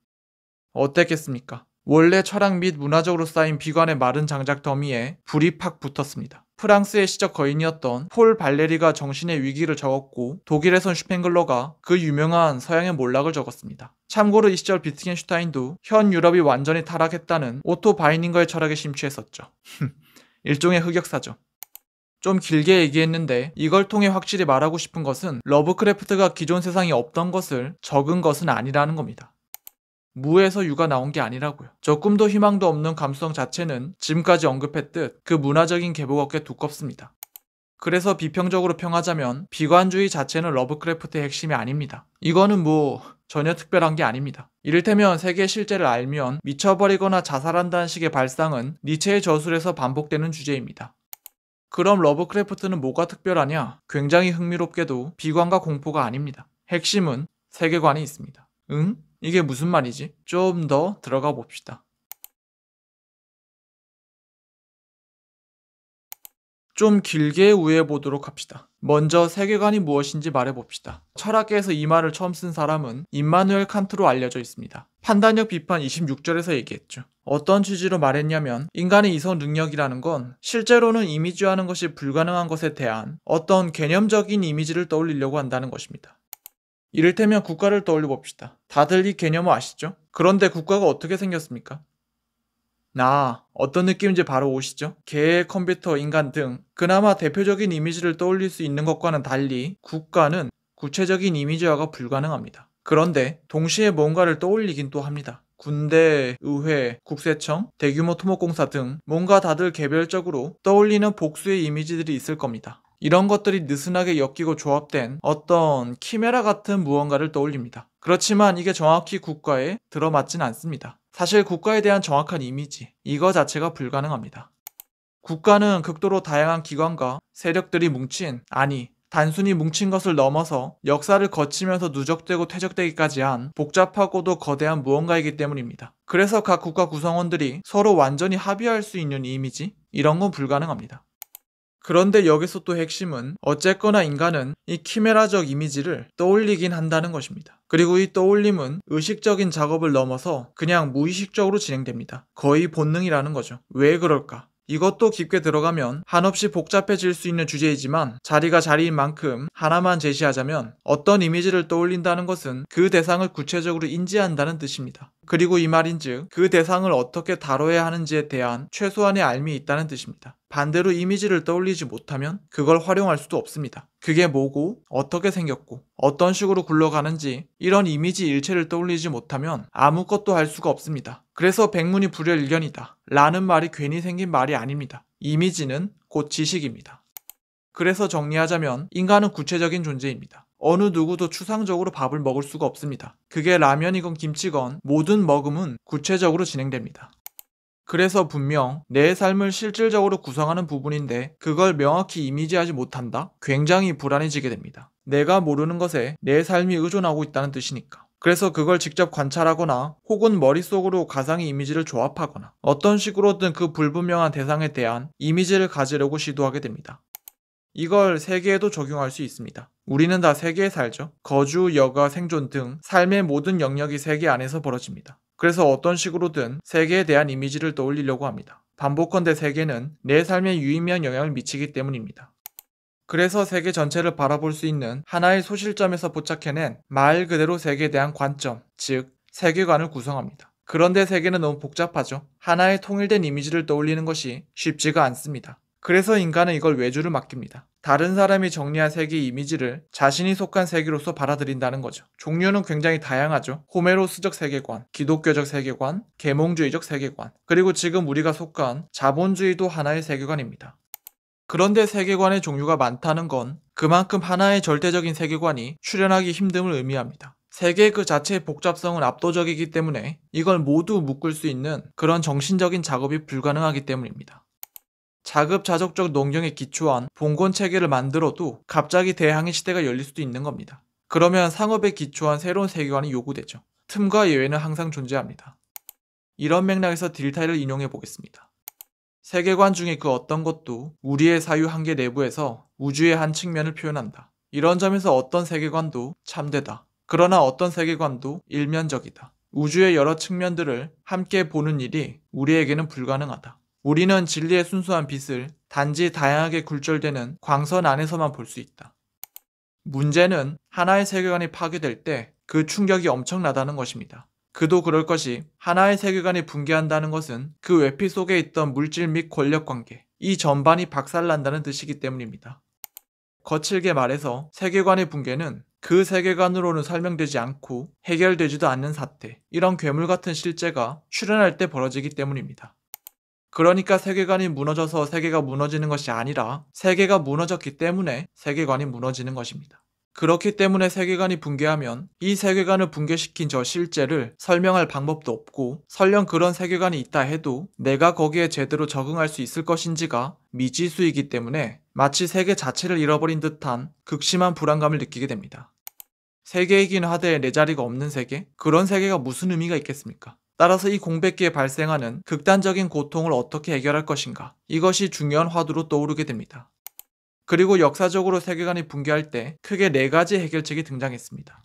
어땠겠습니까? 원래 철학 및 문화적으로 쌓인 비관의 마른 장작 더미에 불이 팍 붙었습니다. 프랑스의 시적 거인이었던 폴 발레리가 정신의 위기를 적었고 독일에선 슈팽글러가 그 유명한 서양의 몰락을 적었습니다. 참고로 이 시절 비트겐슈타인도 현 유럽이 완전히 타락했다는 오토 바이닝거의 철학에 심취했었죠. 일종의 흑역사죠. 좀 길게 얘기했는데 이걸 통해 확실히 말하고 싶은 것은 러브크래프트가 기존 세상에 없던 것을 적은 것은 아니라는 겁니다. 무에서 유가 나온 게 아니라고요. 저 꿈도 희망도 없는 감수성 자체는 지금까지 언급했듯 그 문화적인 계보가 꽤 두껍습니다. 그래서 비평적으로 평하자면 비관주의 자체는 러브크래프트의 핵심이 아닙니다. 이거는 전혀 특별한 게 아닙니다. 이를테면 세계의 실제를 알면 미쳐버리거나 자살한다는 식의 발상은 니체의 저술에서 반복되는 주제입니다. 그럼 러브크래프트는 뭐가 특별하냐? 굉장히 흥미롭게도 비관과 공포가 아닙니다. 핵심은 세계관이 있습니다. 응? 이게 무슨 말이지? 좀 더 들어가 봅시다. 좀 길게 우회해 보도록 합시다. 먼저 세계관이 무엇인지 말해봅시다. 철학계에서 이 말을 처음 쓴 사람은 임마누엘 칸트로 알려져 있습니다. 판단력 비판 26절에서 얘기했죠. 어떤 취지로 말했냐면 인간의 이성 능력이라는 건 실제로는 이미지화하는 것이 불가능한 것에 대한 어떤 개념적인 이미지를 떠올리려고 한다는 것입니다. 이를테면 국가를 떠올려 봅시다. 다들 이 개념을 아시죠? 그런데 국가가 어떻게 생겼습니까? 어떤 느낌인지 바로 오시죠? 개, 컴퓨터, 인간 등 그나마 대표적인 이미지를 떠올릴 수 있는 것과는 달리 국가는 구체적인 이미지화가 불가능합니다. 그런데 동시에 뭔가를 떠올리긴 또 합니다. 군대, 의회, 국세청, 대규모 토목공사 등 뭔가 다들 개별적으로 떠올리는 복수의 이미지들이 있을 겁니다. 이런 것들이 느슨하게 엮이고 조합된 어떤 키메라 같은 무언가를 떠올립니다. 그렇지만 이게 정확히 국가에 들어맞진 않습니다. 사실 국가에 대한 정확한 이미지, 이거 자체가 불가능합니다. 국가는 극도로 다양한 기관과 세력들이 단순히 뭉친 것을 넘어서 역사를 거치면서 누적되고 퇴적되기까지 한 복잡하고도 거대한 무언가이기 때문입니다. 그래서 각 국가 구성원들이 서로 완전히 합의할 수 있는 이미지, 이런 건 불가능합니다. 그런데 여기서 또 핵심은 어쨌거나 인간은 이 키메라적 이미지를 떠올리긴 한다는 것입니다. 그리고 이 떠올림은 의식적인 작업을 넘어서 그냥 무의식적으로 진행됩니다. 거의 본능이라는 거죠. 왜 그럴까? 이것도 깊게 들어가면 한없이 복잡해질 수 있는 주제이지만 자리가 자리인 만큼 하나만 제시하자면 어떤 이미지를 떠올린다는 것은 그 대상을 구체적으로 인지한다는 뜻입니다. 그리고 이 말인즉 그 대상을 어떻게 다뤄야 하는지에 대한 최소한의 알미 있다는 뜻입니다. 반대로 이미지를 떠올리지 못하면 그걸 활용할 수도 없습니다. 그게 뭐고 어떻게 생겼고 어떤 식으로 굴러가는지 이런 이미지 일체를 떠올리지 못하면 아무것도 할 수가 없습니다. 그래서 백문이 불여일견이다 라는 말이 괜히 생긴 말이 아닙니다. 이미지는 곧 지식입니다. 그래서 정리하자면 인간은 구체적인 존재입니다. 어느 누구도 추상적으로 밥을 먹을 수가 없습니다. 그게 라면이건 김치건 모든 먹음은 구체적으로 진행됩니다. 그래서 분명 내 삶을 실질적으로 구성하는 부분인데 그걸 명확히 이미지하지 못한다? 굉장히 불안해지게 됩니다. 내가 모르는 것에 내 삶이 의존하고 있다는 뜻이니까. 그래서 그걸 직접 관찰하거나 혹은 머릿속으로 가상의 이미지를 조합하거나 어떤 식으로든 그 불분명한 대상에 대한 이미지를 가지려고 시도하게 됩니다. 이걸 세계에도 적용할 수 있습니다. 우리는 다 세계에 살죠. 거주, 여가, 생존 등 삶의 모든 영역이 세계 안에서 벌어집니다. 그래서 어떤 식으로든 세계에 대한 이미지를 떠올리려고 합니다. 반복컨대 세계는 내 삶에 유의미한 영향을 미치기 때문입니다. 그래서 세계 전체를 바라볼 수 있는 하나의 소실점에서 포착해낸 말 그대로 세계에 대한 관점, 즉 세계관을 구성합니다. 그런데 세계는 너무 복잡하죠. 하나의 통일된 이미지를 떠올리는 것이 쉽지가 않습니다. 그래서 인간은 이걸 외주를 맡깁니다. 다른 사람이 정리한 세계의 이미지를 자신이 속한 세계로서 받아들인다는 거죠. 종류는 굉장히 다양하죠. 호메로스적 세계관, 기독교적 세계관, 계몽주의적 세계관, 그리고 지금 우리가 속한 자본주의도 하나의 세계관입니다. 그런데 세계관의 종류가 많다는 건 그만큼 하나의 절대적인 세계관이 출현하기 힘듦을 의미합니다. 세계 그 자체의 복잡성은 압도적이기 때문에 이걸 모두 묶을 수 있는 그런 정신적인 작업이 불가능하기 때문입니다. 자급자족적 농경에 기초한 봉건 체계를 만들어도 갑자기 대항해 시대가 열릴 수도 있는 겁니다. 그러면 상업에 기초한 새로운 세계관이 요구되죠. 틈과 예외는 항상 존재합니다. 이런 맥락에서 딜타이를 인용해 보겠습니다. 세계관 중에 그 어떤 것도 우리의 사유 한계 내부에서 우주의 한 측면을 표현한다. 이런 점에서 어떤 세계관도 참되다. 그러나 어떤 세계관도 일면적이다. 우주의 여러 측면들을 함께 보는 일이 우리에게는 불가능하다. 우리는 진리의 순수한 빛을 단지 다양하게 굴절되는 광선 안에서만 볼 수 있다. 문제는 하나의 세계관이 파괴될 때 그 충격이 엄청나다는 것입니다. 그도 그럴 것이 하나의 세계관이 붕괴한다는 것은 그 외피 속에 있던 물질 및 권력관계, 이 전반이 박살난다는 뜻이기 때문입니다. 거칠게 말해서 세계관의 붕괴는 그 세계관으로는 설명되지 않고 해결되지도 않는 사태, 이런 괴물 같은 실제가 출현할 때 벌어지기 때문입니다. 그러니까 세계관이 무너져서 세계가 무너지는 것이 아니라 세계가 무너졌기 때문에 세계관이 무너지는 것입니다. 그렇기 때문에 세계관이 붕괴하면 이 세계관을 붕괴시킨 저 실제를 설명할 방법도 없고 설령 그런 세계관이 있다 해도 내가 거기에 제대로 적응할 수 있을 것인지가 미지수이기 때문에 마치 세계 자체를 잃어버린 듯한 극심한 불안감을 느끼게 됩니다. 세계이긴 하되 내 자리가 없는 세계? 그런 세계가 무슨 의미가 있겠습니까? 따라서 이 공백기에 발생하는 극단적인 고통을 어떻게 해결할 것인가? 이것이 중요한 화두로 떠오르게 됩니다. 그리고 역사적으로 세계관이 붕괴할 때 크게 4가지 해결책이 등장했습니다.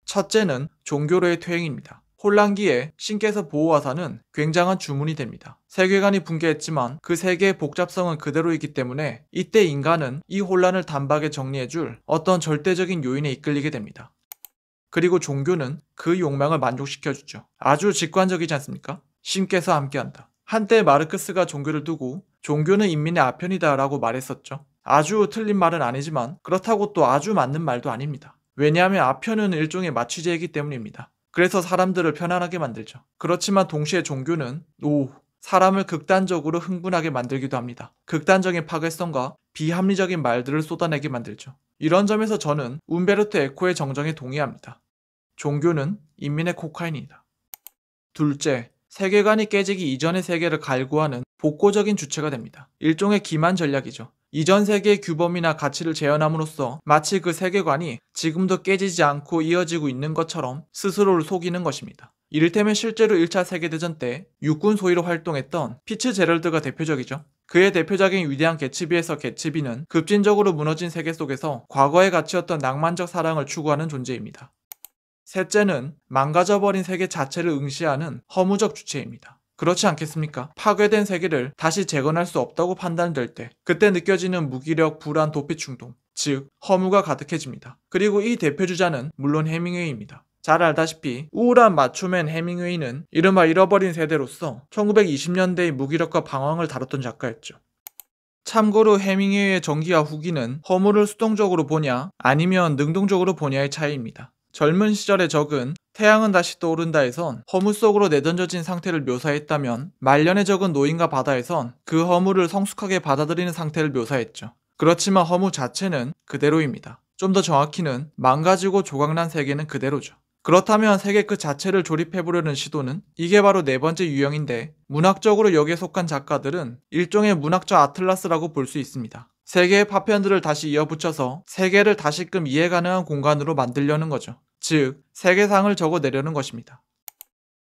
첫째는 종교로의 퇴행입니다. 혼란기에 신께서 보호하사는 굉장한 주문이 됩니다. 세계관이 붕괴했지만 그 세계의 복잡성은 그대로이기 때문에 이때 인간은 이 혼란을 단박에 정리해줄 어떤 절대적인 요인에 이끌리게 됩니다. 그리고 종교는 그 욕망을 만족시켜주죠. 아주 직관적이지 않습니까? 신께서 함께한다. 한때 마르크스가 종교를 두고 종교는 인민의 아편이다 라고 말했었죠. 아주 틀린 말은 아니지만 그렇다고 또 아주 맞는 말도 아닙니다. 왜냐하면 아편은 일종의 마취제이기 때문입니다. 그래서 사람들을 편안하게 만들죠. 그렇지만 동시에 종교는 사람을 극단적으로 흥분하게 만들기도 합니다. 극단적인 파괴성과 비합리적인 말들을 쏟아내게 만들죠. 이런 점에서 저는 움베르토 에코의 정정에 동의합니다. 종교는 인민의 코카인이다. 둘째, 세계관이 깨지기 이전의 세계를 갈구하는 복고적인 주체가 됩니다. 일종의 기만 전략이죠. 이전 세계의 규범이나 가치를 재현함으로써 마치 그 세계관이 지금도 깨지지 않고 이어지고 있는 것처럼 스스로를 속이는 것입니다. 이를테면 실제로 1차 세계대전 때 육군 소위로 활동했던 피츠제럴드가 대표적이죠. 그의 대표적인 위대한 개츠비에서 개츠비는 급진적으로 무너진 세계 속에서 과거의 가치였던 낭만적 사랑을 추구하는 존재입니다. 셋째는 망가져버린 세계 자체를 응시하는 허무적 주체입니다. 그렇지 않겠습니까? 파괴된 세계를 다시 재건할 수 없다고 판단될 때 그때 느껴지는 무기력, 불안, 도피 충동, 즉 허무가 가득해집니다. 그리고 이 대표주자는 물론 해밍웨이입니다. 잘 알다시피 우울한 마초맨 해밍웨이는 이른바 잃어버린 세대로서 1920년대의 무기력과 방황을 다뤘던 작가였죠. 참고로 해밍웨이의 전기와 후기는 허무를 수동적으로 보냐 아니면 능동적으로 보냐의 차이입니다. 젊은 시절의 적은 태양은 다시 떠오른다에선 허무 속으로 내던져진 상태를 묘사했다면 말년의 적은 노인과 바다에선 그 허무를 성숙하게 받아들이는 상태를 묘사했죠. 그렇지만 허무 자체는 그대로입니다. 좀 더 정확히는 망가지고 조각난 세계는 그대로죠. 그렇다면 세계 그 자체를 조립해보려는 시도는 이게 바로 네 번째 유형인데 문학적으로 여기에 속한 작가들은 일종의 문학적 아틀라스라고 볼 수 있습니다. 세계의 파편들을 다시 이어붙여서 세계를 다시금 이해 가능한 공간으로 만들려는 거죠. 즉, 세계상을 적어내려는 것입니다.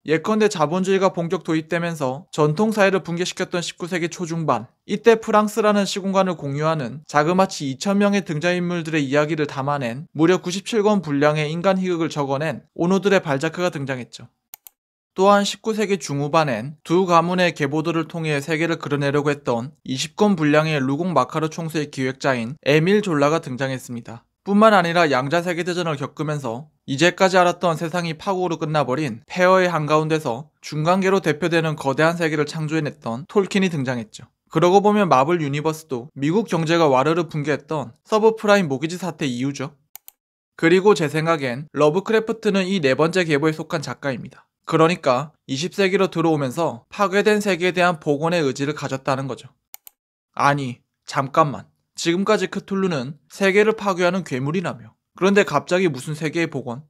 예컨대 자본주의가 본격 도입되면서 전통사회를 붕괴시켰던 19세기 초중반, 이때 프랑스라는 시공간을 공유하는 자그마치 2000명의 등장인물들의 이야기를 담아낸 무려 97권 분량의 인간 희극을 적어낸 오노드레 발자크가 등장했죠. 또한 19세기 중후반엔 두 가문의 계보들을 통해 세계를 그려내려고 했던 20권 분량의 루공 마카르 총수의 기획자인 에밀 졸라가 등장했습니다. 뿐만 아니라 양자 세계대전을 겪으면서 이제까지 알았던 세상이 파국으로 끝나버린 폐허의 한가운데서 중간계로 대표되는 거대한 세계를 창조해냈던 톨킨이 등장했죠. 그러고 보면 마블 유니버스도 미국 경제가 와르르 붕괴했던 서브프라임 모기지 사태 이후죠. 그리고 제 생각엔 러브크래프트는 이 네 번째 계보에 속한 작가입니다. 그러니까 20세기로 들어오면서 파괴된 세계에 대한 복원의 의지를 가졌다는 거죠. 아니, 잠깐만. 지금까지 크툴루는 세계를 파괴하는 괴물이라며. 그런데 갑자기 무슨 세계의 복원?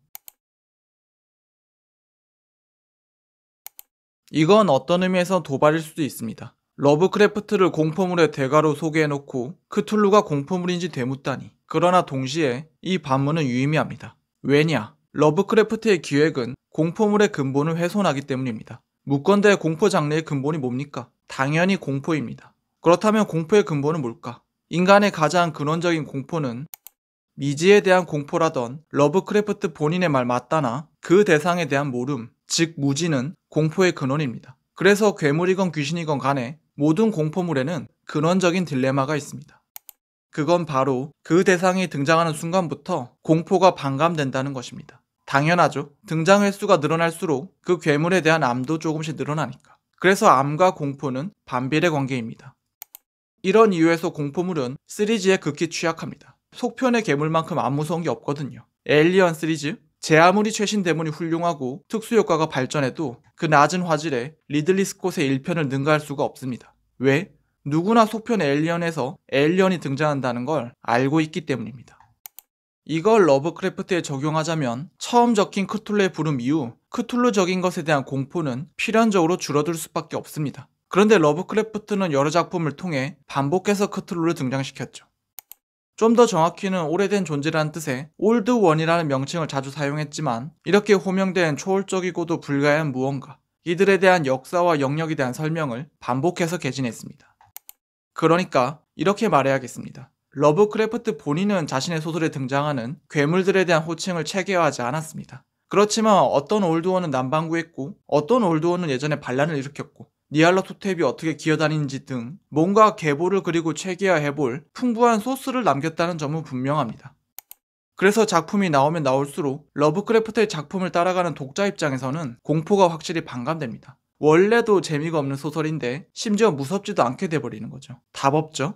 이건 어떤 의미에서 도발일 수도 있습니다. 러브크래프트를 공포물의 대가로 소개해놓고 크툴루가 공포물인지 되묻다니. 그러나 동시에 이 반문은 유의미합니다. 왜냐? 러브크래프트의 기획은 공포물의 근본을 훼손하기 때문입니다. 묵건대 공포 장르의 근본이 뭡니까? 당연히 공포입니다. 그렇다면 공포의 근본은 뭘까? 인간의 가장 근원적인 공포는 미지에 대한 공포라던 러브크래프트 본인의 말 맞다나 그 대상에 대한 모름, 즉 무지는 공포의 근원입니다. 그래서 괴물이건 귀신이건 간에 모든 공포물에는 근원적인 딜레마가 있습니다. 그건 바로 그 대상이 등장하는 순간부터 공포가 반감된다는 것입니다. 당연하죠. 등장 횟수가 늘어날수록 그 괴물에 대한 암도 조금씩 늘어나니까. 그래서 암과 공포는 반비례 관계입니다. 이런 이유에서 공포물은 시리즈에 극히 취약합니다. 속편의 괴물만큼 안 무서운 게 없거든요. 에일리언 시리즈? 제 아무리 최신 대문이 훌륭하고 특수효과가 발전해도 그 낮은 화질에 리들리 스콧의 1편을 능가할 수가 없습니다. 왜? 누구나 속편 에일리언에서 에일리언이 등장한다는 걸 알고 있기 때문입니다. 이걸 러브크래프트에 적용하자면 처음 적힌 크툴루의 부름 이후 크툴루적인 것에 대한 공포는 필연적으로 줄어들 수밖에 없습니다. 그런데 러브크래프트는 여러 작품을 통해 반복해서 크툴루를 등장시켰죠. 좀 더 정확히는 오래된 존재라는 뜻의 올드 원이라는 명칭을 자주 사용했지만 이렇게 호명된 초월적이고도 불가해한 무언가, 이들에 대한 역사와 영역에 대한 설명을 반복해서 개진했습니다. 그러니까 이렇게 말해야겠습니다. 러브크래프트 본인은 자신의 소설에 등장하는 괴물들에 대한 호칭을 체계화하지 않았습니다. 그렇지만 어떤 올드원은 남방구했고 어떤 올드원은 예전에 반란을 일으켰고 니알라토텝이 어떻게 기어다니는지 등 뭔가 계보를 그리고 체계화해볼 풍부한 소스를 남겼다는 점은 분명합니다. 그래서 작품이 나오면 나올수록 러브크래프트의 작품을 따라가는 독자 입장에서는 공포가 확실히 반감됩니다. 원래도 재미가 없는 소설인데 심지어 무섭지도 않게 돼버리는 거죠. 답 없죠?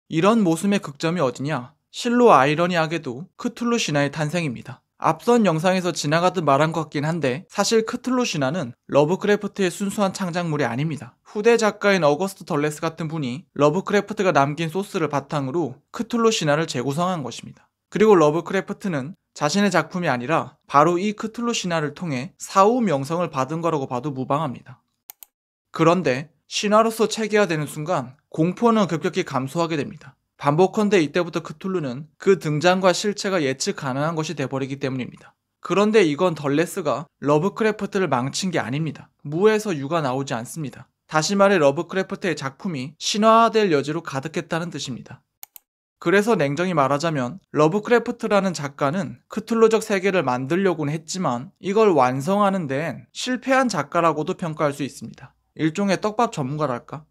이런 모습의 극점이 어디냐? 실로 아이러니하게도 크툴루 신화의 탄생입니다. 앞선 영상에서 지나가듯 말한 것 같긴 한데 사실 크툴루 신화는 러브크래프트의 순수한 창작물이 아닙니다. 후대 작가인 어거스트 덜레스 같은 분이 러브크래프트가 남긴 소스를 바탕으로 크툴루 신화를 재구성한 것입니다. 그리고 러브크래프트는 자신의 작품이 아니라 바로 이 크툴루 신화를 통해 사후 명성을 받은 거라고 봐도 무방합니다. 그런데 신화로서 체계화되는 순간 공포는 급격히 감소하게 됩니다. 반복컨대 이때부터 크툴루는 그 등장과 실체가 예측 가능한 것이 돼버리기 때문입니다. 그런데 이건 덜레스가 러브크래프트를 망친 게 아닙니다. 무에서 유가 나오지 않습니다. 다시 말해 러브크래프트의 작품이 신화화될 여지로 가득했다는 뜻입니다. 그래서 냉정히 말하자면 러브크래프트라는 작가는 크툴루적 세계를 만들려고는 했지만 이걸 완성하는 데엔 실패한 작가라고도 평가할 수 있습니다. 일종의 떡밥 전문가랄까?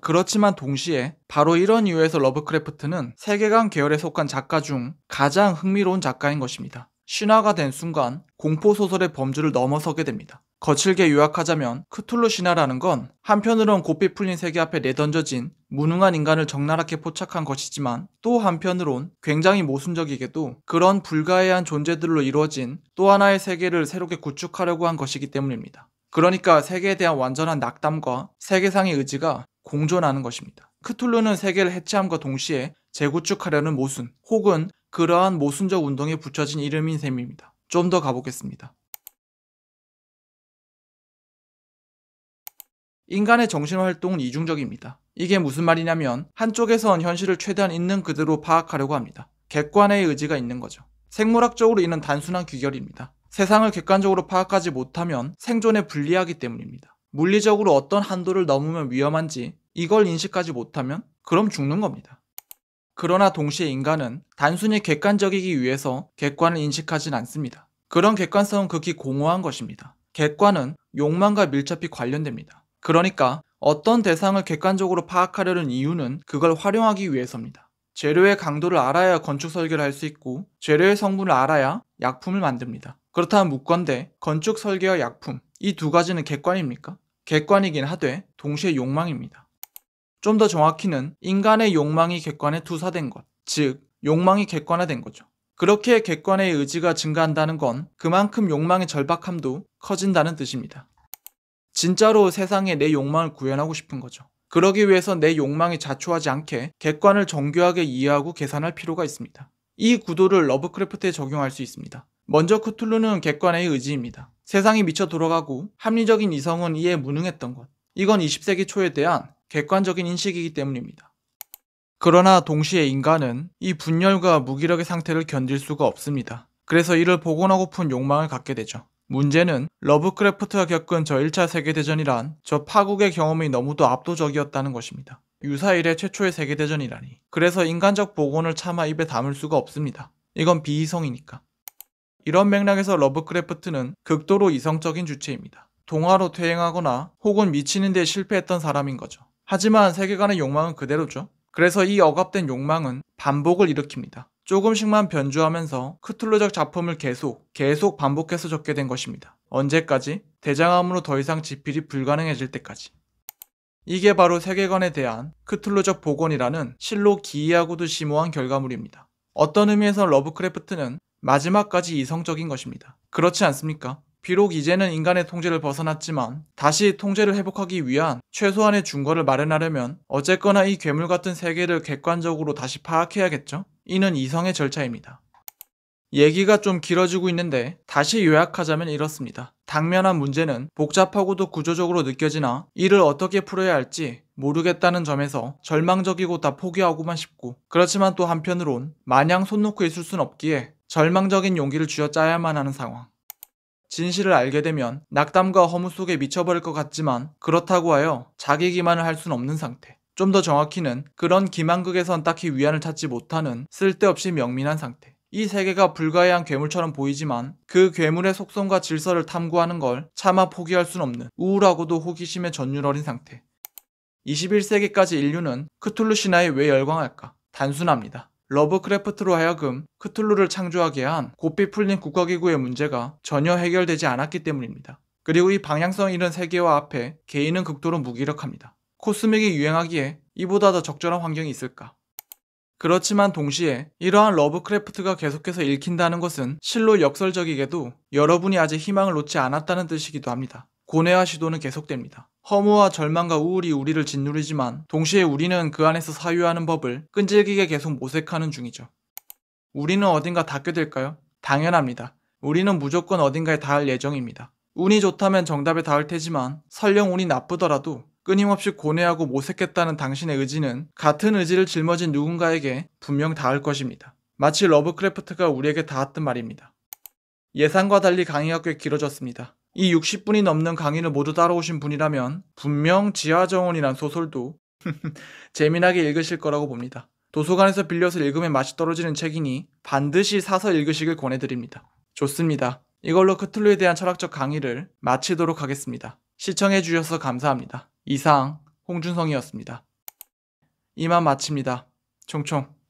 그렇지만 동시에 바로 이런 이유에서 러브크래프트는 세계관 계열에 속한 작가 중 가장 흥미로운 작가인 것입니다. 신화가 된 순간 공포소설의 범주를 넘어서게 됩니다. 거칠게 요약하자면 크툴루 신화라는 건 한편으론 고삐 풀린 세계 앞에 내던져진 무능한 인간을 적나라하게 포착한 것이지만 또 한편으론 굉장히 모순적이게도 그런 불가해한 존재들로 이루어진 또 하나의 세계를 새롭게 구축하려고 한 것이기 때문입니다. 그러니까 세계에 대한 완전한 낙담과 세계상의 의지가 공존하는 것입니다. 크툴루는 세계를 해체함과 동시에 재구축하려는 모순 혹은 그러한 모순적 운동에 붙여진 이름인 셈입니다. 좀 더 가보겠습니다. 인간의 정신활동은 이중적입니다. 이게 무슨 말이냐면 한쪽에선 현실을 최대한 있는 그대로 파악하려고 합니다. 객관의 의지가 있는 거죠. 생물학적으로 이는 단순한 귀결입니다. 세상을 객관적으로 파악하지 못하면 생존에 불리하기 때문입니다. 물리적으로 어떤 한도를 넘으면 위험한지 이걸 인식하지 못하면 그럼 죽는 겁니다. 그러나 동시에 인간은 단순히 객관적이기 위해서 객관을 인식하진 않습니다. 그런 객관성은 극히 공허한 것입니다. 객관은 욕망과 밀접히 관련됩니다. 그러니까 어떤 대상을 객관적으로 파악하려는 이유는 그걸 활용하기 위해서입니다. 재료의 강도를 알아야 건축 설계를 할 수 있고 재료의 성분을 알아야 약품을 만듭니다. 그렇다면 묻건대 건축 설계와 약품 이 두 가지는 객관입니까? 객관이긴 하되 동시에 욕망입니다. 좀 더 정확히는 인간의 욕망이 객관에 투사된 것, 즉 욕망이 객관화된 거죠. 그렇게 객관의 의지가 증가한다는 건 그만큼 욕망의 절박함도 커진다는 뜻입니다. 진짜로 세상에 내 욕망을 구현하고 싶은 거죠. 그러기 위해서 내 욕망이 자초하지 않게 객관을 정교하게 이해하고 계산할 필요가 있습니다. 이 구도를 러브크래프트에 적용할 수 있습니다. 먼저 크툴루는 객관의 의지입니다. 세상이 미쳐 돌아가고 합리적인 이성은 이에 무능했던 것. 이건 20세기 초에 대한 객관적인 인식이기 때문입니다. 그러나 동시에 인간은 이 분열과 무기력의 상태를 견딜 수가 없습니다. 그래서 이를 복원하고픈 욕망을 갖게 되죠. 문제는 러브크래프트가 겪은 저 1차 세계대전이란 저 파국의 경험이 너무도 압도적이었다는 것입니다. 유사 이래 최초의 세계대전이라니. 그래서 인간적 복원을 차마 입에 담을 수가 없습니다. 이건 비이성이니까. 이런 맥락에서 러브크래프트는 극도로 이성적인 주체입니다. 동화로 퇴행하거나 혹은 미치는 데 실패했던 사람인 거죠. 하지만 세계관의 욕망은 그대로죠. 그래서 이 억압된 욕망은 반복을 일으킵니다. 조금씩만 변주하면서 크툴루적 작품을 계속 반복해서 적게 된 것입니다. 언제까지? 대장암으로 더 이상 지필이 불가능해질 때까지. 이게 바로 세계관에 대한 크툴루적 복원이라는 실로 기이하고도 심오한 결과물입니다. 어떤 의미에서 러브크래프트는 마지막까지 이성적인 것입니다. 그렇지 않습니까? 비록 이제는 인간의 통제를 벗어났지만 다시 통제를 회복하기 위한 최소한의 준거를 마련하려면 어쨌거나 이 괴물 같은 세계를 객관적으로 다시 파악해야겠죠? 이는 이성의 절차입니다. 얘기가 좀 길어지고 있는데 다시 요약하자면 이렇습니다. 당면한 문제는 복잡하고도 구조적으로 느껴지나 이를 어떻게 풀어야 할지 모르겠다는 점에서 절망적이고 다 포기하고만 싶고, 그렇지만 또 한편으론 마냥 손 놓고 있을 순 없기에 절망적인 용기를 쥐어짜야만 하는 상황. 진실을 알게 되면 낙담과 허무 속에 미쳐버릴 것 같지만 그렇다고 하여 자기 기만을 할 순 없는 상태. 좀 더 정확히는 그런 기만극에선 딱히 위안을 찾지 못하는 쓸데없이 명민한 상태. 이 세계가 불가해한 괴물처럼 보이지만 그 괴물의 속성과 질서를 탐구하는 걸 차마 포기할 순 없는 우울하고도 호기심에 전율 어린 상태. 21세기까지 인류는 크툴루 신화에 왜 열광할까? 단순합니다. 러브크래프트로 하여금 크툴루를 창조하게 한 고삐 풀린 국가기구의 문제가 전혀 해결되지 않았기 때문입니다. 그리고 이 방향성 잃은 세계화 앞에 개인은 극도로 무기력합니다. 코스믹이 유행하기에 이보다 더 적절한 환경이 있을까? 그렇지만 동시에 이러한 러브크래프트가 계속해서 읽힌다는 것은 실로 역설적이게도 여러분이 아직 희망을 놓지 않았다는 뜻이기도 합니다. 고뇌와 시도는 계속됩니다. 허무와 절망과 우울이 우리를 짓누르지만 동시에 우리는 그 안에서 사유하는 법을 끈질기게 계속 모색하는 중이죠. 우리는 어딘가 닿게 될까요? 당연합니다. 우리는 무조건 어딘가에 닿을 예정입니다. 운이 좋다면 정답에 닿을 테지만 설령 운이 나쁘더라도 끊임없이 고뇌하고 모색했다는 당신의 의지는 같은 의지를 짊어진 누군가에게 분명 닿을 것입니다. 마치 러브크래프트가 우리에게 닿았던 말입니다. 예상과 달리 강의가 꽤 길어졌습니다. 이 60분이 넘는 강의를 모두 따라오신 분이라면 분명 지하정원이란 소설도 재미나게 읽으실 거라고 봅니다. 도서관에서 빌려서 읽으면 맛이 떨어지는 책이니 반드시 사서 읽으시길 권해드립니다. 좋습니다. 이걸로 크툴루에 대한 철학적 강의를 마치도록 하겠습니다. 시청해주셔서 감사합니다. 이상 홍준성이었습니다. 이만 마칩니다. 총총.